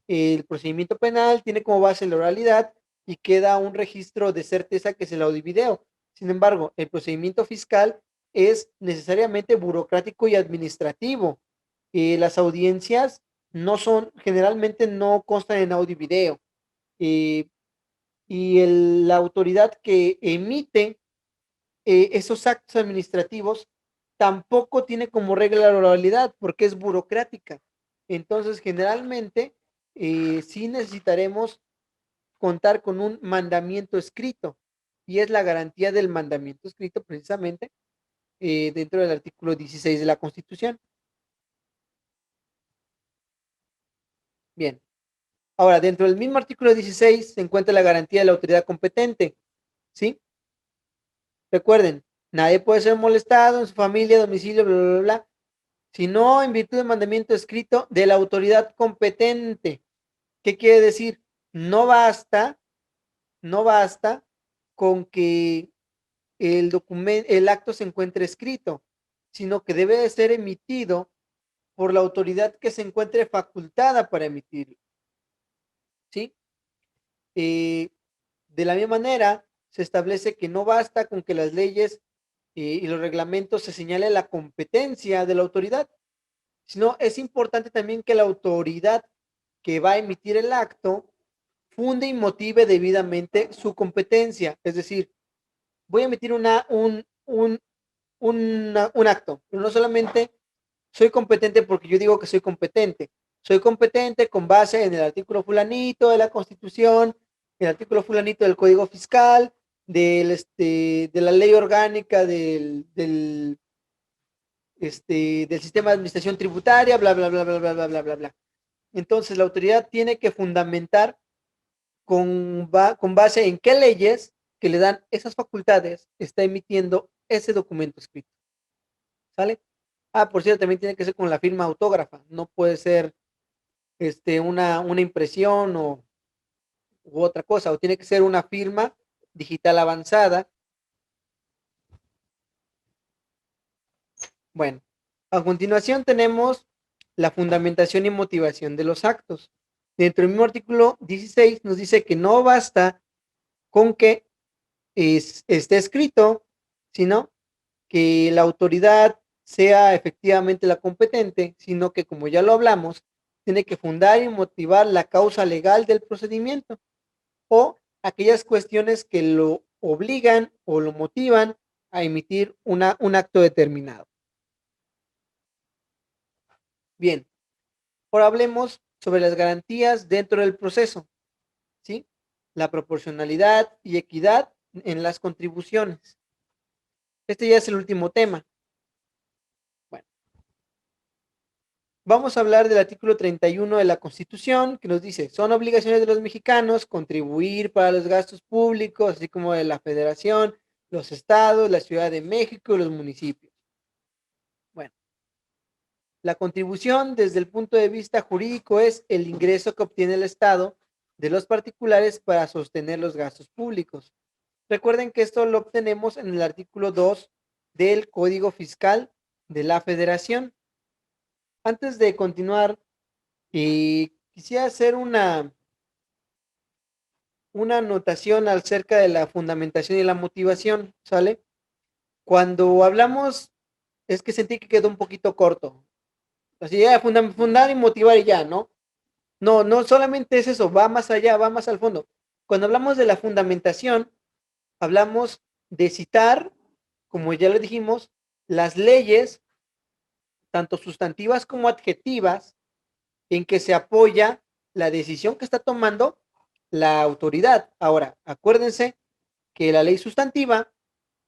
el procedimiento penal tiene como base la oralidad y queda un registro de certeza que es el audio y video. Sin embargo, el procedimiento fiscal es necesariamente burocrático y administrativo. Las audiencias no son, generalmente no constan en audio y video. Eh, la autoridad que emite esos actos administrativos tampoco tiene como regla la oralidad porque es burocrática. Entonces, generalmente, sí necesitaremos contar con un mandamiento escrito y es la garantía del mandamiento escrito precisamente dentro del artículo 16 de la Constitución. Bien, ahora dentro del mismo artículo 16 se encuentra la garantía de la autoridad competente, ¿sí? Recuerden, nadie puede ser molestado en su familia, domicilio, bla, bla, bla, bla, sino en virtud del mandamiento escrito de la autoridad competente. ¿Qué quiere decir? No basta, no basta con que el acto se encuentre escrito, sino que debe de ser emitido por la autoridad que se encuentre facultada para emitirlo, ¿sí? Eh, de la misma manera, se establece que no basta con que las leyes y los reglamentos se señale la competencia de la autoridad, sino es importante también que la autoridad que va a emitir el acto funde y motive debidamente su competencia. Es decir, voy a emitir un acto, pero no solamente soy competente porque yo digo que soy competente con base en el artículo fulanito de la Constitución, el artículo fulanito del Código Fiscal, de la ley orgánica del sistema de administración tributaria, bla, bla, bla, bla, bla, bla, bla, bla, bla. Entonces, la autoridad tiene que fundamentar con base en qué leyes que le dan esas facultades está emitiendo ese documento escrito. ¿Sale? Ah, por cierto, también tiene que ser con la firma autógrafa, no puede ser una impresión u otra cosa, o tiene que ser una firma digital avanzada. Bueno, a continuación tenemos la fundamentación y motivación de los actos. Dentro del mismo artículo 16 nos dice que no basta con que esté escrito, sino que la autoridad sea efectivamente la competente, sino que, como ya lo hablamos, tiene que fundar y motivar la causa legal del procedimiento o aquellas cuestiones que lo obligan o lo motivan a emitir un acto determinado. Bien, ahora hablemos sobre las garantías dentro del proceso, ¿sí? La proporcionalidad y equidad en las contribuciones. Este ya es el último tema. Bueno, vamos a hablar del artículo 31 de la Constitución, que nos dice, son obligaciones de los mexicanos contribuir para los gastos públicos, así como de la Federación, los estados, la Ciudad de México y los municipios. Bueno, la contribución desde el punto de vista jurídico es el ingreso que obtiene el Estado de los particulares para sostener los gastos públicos. Recuerden que esto lo obtenemos en el artículo 2 del Código Fiscal de la Federación. Antes de continuar, quisiera hacer una anotación acerca de la fundamentación y la motivación, ¿sale? Cuando hablamos, es que sentí que quedó un poquito corto. Así, ya, fundar y motivar y ya, ¿no? No, no solamente es eso, va más allá, va más al fondo. Cuando hablamos de la fundamentación, hablamos de citar, como ya le dijimos, las leyes, tanto sustantivas como adjetivas, en que se apoya la decisión que está tomando la autoridad. Ahora, acuérdense que la ley sustantiva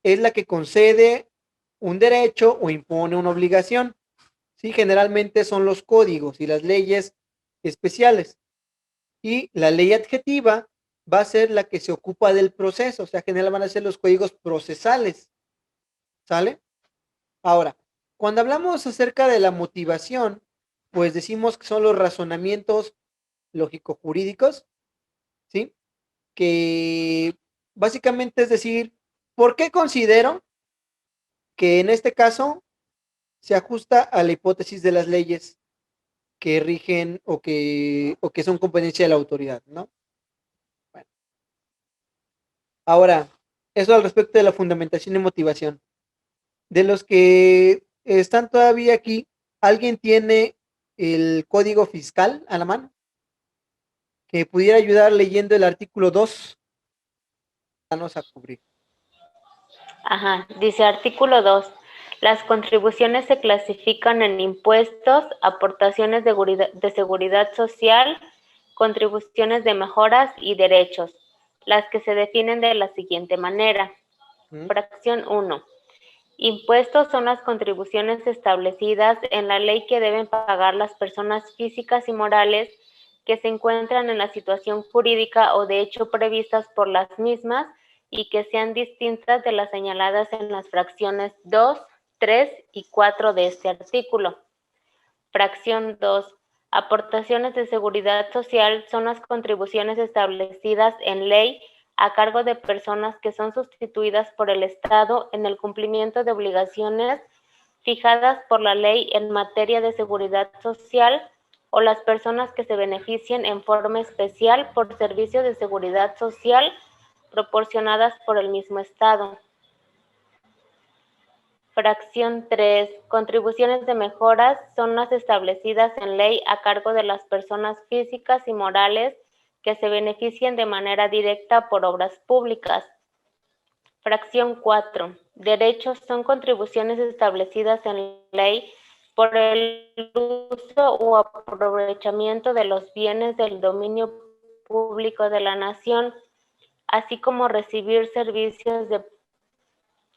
es la que concede un derecho o impone una obligación. Sí, generalmente son los códigos y las leyes especiales. Y la ley adjetiva va a ser la que se ocupa del proceso, o sea, generalmente van a ser los códigos procesales. ¿Sale? Ahora, cuando hablamos acerca de la motivación, pues decimos que son los razonamientos lógico-jurídicos, ¿sí? Que básicamente es decir, ¿por qué considero que en este caso se ajusta a la hipótesis de las leyes que rigen o que son competencia de la autoridad, ¿no? Bueno, ahora, eso al respecto de la fundamentación y motivación. De los que están todavía aquí, ¿alguien tiene el código fiscal a la mano? Que pudiera ayudar leyendo el artículo 2. Vamos a cubrir. Ajá, dice artículo 2. Las contribuciones se clasifican en impuestos, aportaciones de seguridad social, contribuciones de mejoras y derechos, las que se definen de la siguiente manera. Fracción 1. Impuestos son las contribuciones establecidas en la ley que deben pagar las personas físicas y morales que se encuentran en la situación jurídica o de hecho previstas por las mismas y que sean distintas de las señaladas en las fracciones 2, 3 y 4 de este artículo. Fracción 2. Aportaciones de seguridad social son las contribuciones establecidas en ley a cargo de personas que son sustituidas por el Estado en el cumplimiento de obligaciones fijadas por la ley en materia de seguridad social o las personas que se beneficien en forma especial por servicios de seguridad social proporcionadas por el mismo Estado. Fracción 3. Contribuciones de mejoras son las establecidas en ley a cargo de las personas físicas y morales que se beneficien de manera directa por obras públicas. Fracción 4. Derechos son contribuciones establecidas en ley por el uso o aprovechamiento de los bienes del dominio público de la nación, así como recibir servicios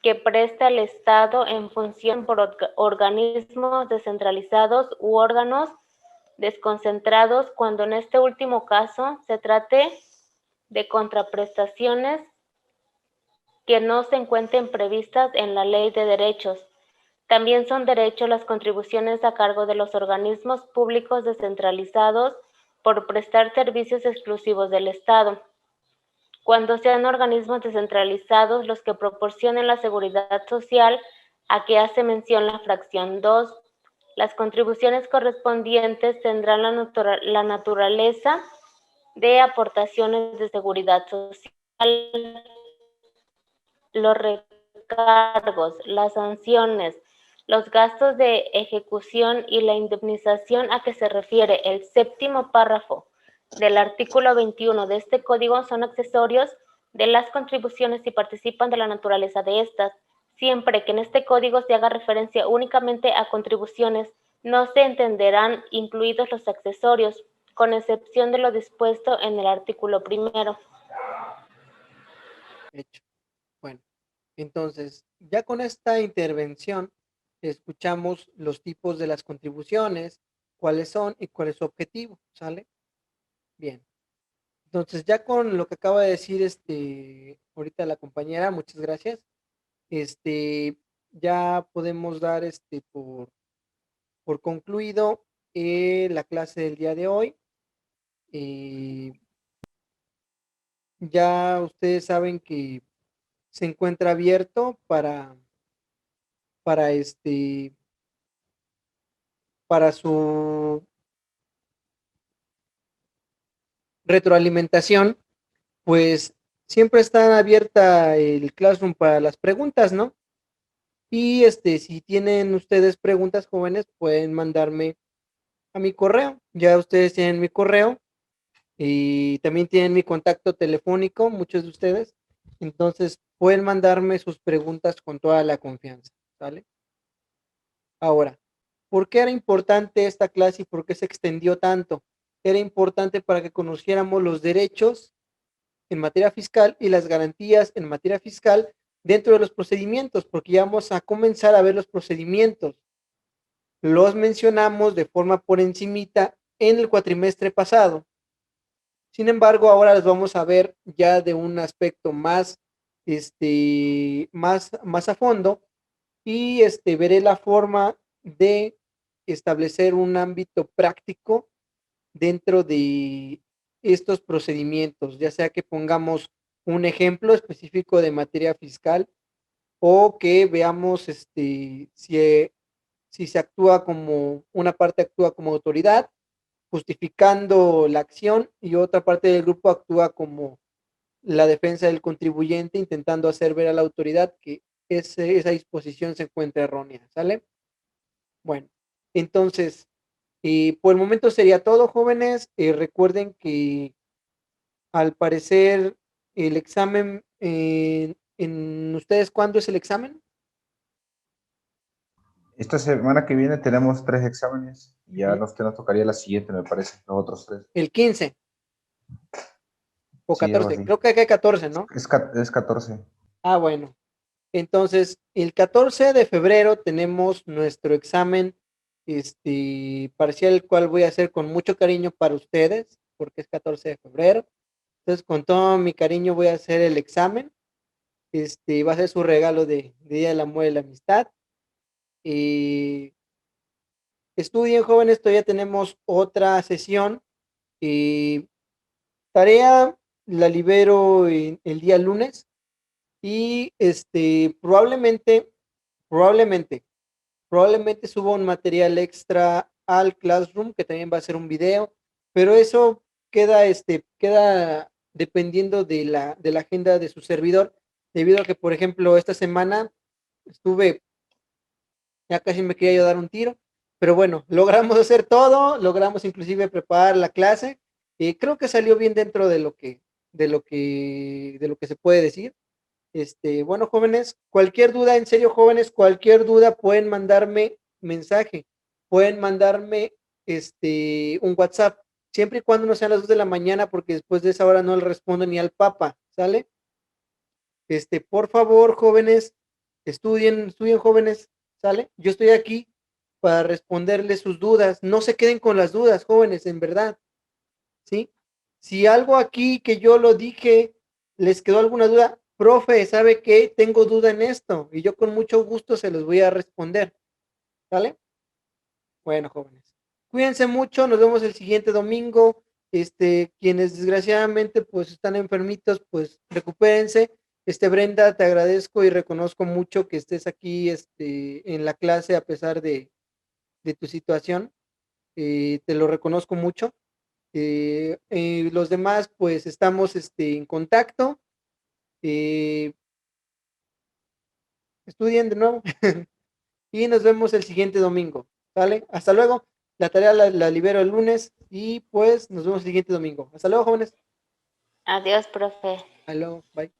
que presta el Estado en función por organismos descentralizados u órganos desconcentrados, cuando en este último caso se trate de contraprestaciones que no se encuentren previstas en la Ley de Derechos. También son derechos las contribuciones a cargo de los organismos públicos descentralizados por prestar servicios exclusivos del Estado, cuando sean organismos descentralizados los que proporcionen la seguridad social a que hace mención la fracción 2. Las contribuciones correspondientes tendrán la naturaleza de aportaciones de seguridad social. Los recargos, las sanciones, los gastos de ejecución y la indemnización a que se refiere el séptimo párrafo del artículo 21 de este código son accesorios de las contribuciones y participan de la naturaleza de estas, siempre que en este código se haga referencia únicamente a contribuciones, no se entenderán incluidos los accesorios, con excepción de lo dispuesto en el artículo primero. Hecho. Bueno, entonces, ya con esta intervención, escuchamos los tipos de las contribuciones, cuáles son y cuál es su objetivo, ¿sale? Bien. Entonces, ya con lo que acaba de decir ahorita la compañera, muchas gracias. Ya podemos dar por concluido la clase del día de hoy. Ya ustedes saben que se encuentra abierto para para su retroalimentación, pues siempre está abierta el Classroom para las preguntas, ¿no? Y si tienen ustedes preguntas, jóvenes, pueden mandarme a mi correo. Ya ustedes tienen mi correo y también tienen mi contacto telefónico, muchos de ustedes. Entonces, pueden mandarme sus preguntas con toda la confianza, ¿vale? Ahora, ¿por qué era importante esta clase y por qué se extendió tanto? Era importante para que conociéramos los derechos en materia fiscal y las garantías en materia fiscal dentro de los procedimientos, porque ya vamos a comenzar a ver los procedimientos. Los mencionamos de forma por encimita en el cuatrimestre pasado. Sin embargo, ahora los vamos a ver ya de un aspecto más a fondo y veré la forma de establecer un ámbito práctico dentro de estos procedimientos, ya sea que pongamos un ejemplo específico de materia fiscal o que veamos si se actúa como, una parte actúa como autoridad, justificando la acción y otra parte del grupo actúa como la defensa del contribuyente, intentando hacer ver a la autoridad que esa disposición se encuentra errónea, ¿sale? Bueno, entonces, por el momento sería todo, jóvenes. Recuerden que al parecer el examen, en ustedes, ¿cuándo es el examen? Esta semana que viene tenemos 3 exámenes. Ya Ujú. nos tocaría la siguiente, me parece, los otros 3. El 15 o Sí, algo 14, así. creo que hay 14, ¿no? Es 14. Ah, bueno. Entonces, el 14 de febrero tenemos nuestro examen parcial, el cual voy a hacer con mucho cariño para ustedes, porque es 14 de febrero. Entonces, con todo mi cariño voy a hacer el examen. Va a ser su regalo de Día del Amor y la Amistad. Estudien, jóvenes, todavía tenemos otra sesión. Eh, Tarea la libero el día lunes y probablemente suba un material extra al Classroom, que también va a ser un video, pero eso queda dependiendo de la agenda de su servidor, debido a que, por ejemplo, esta semana estuve, ya casi me quería yo dar un tiro, pero bueno, logramos hacer todo, logramos inclusive preparar la clase, y creo que salió bien dentro de lo que se puede decir. Bueno, jóvenes, cualquier duda, en serio, jóvenes, cualquier duda pueden mandarme mensaje, pueden mandarme un WhatsApp. siempre y cuando no sean las 2 de la mañana, porque después de esa hora no le respondo ni al Papa, ¿sale? Por favor, jóvenes, estudien jóvenes, ¿sale? Yo estoy aquí para responderles sus dudas. No se queden con las dudas, jóvenes, en verdad, ¿sí? Si algo aquí que yo lo dije, les quedó alguna duda, profe, ¿sabe qué? Tengo duda en esto y yo con mucho gusto se los voy a responder, ¿sale? Bueno, jóvenes, cuídense mucho, nos vemos el siguiente domingo. Quienes desgraciadamente pues están enfermitos, pues recupérense. Brenda, te agradezco y reconozco mucho que estés aquí, en la clase a pesar de tu situación. Te lo reconozco mucho. Los demás, pues estamos, en contacto. Eh, Estudien de nuevo y nos vemos el siguiente domingo. ¿Sale? Hasta luego. La tarea la libero el lunes y pues nos vemos el siguiente domingo. Hasta luego, jóvenes. Adiós, profe. Hello, bye.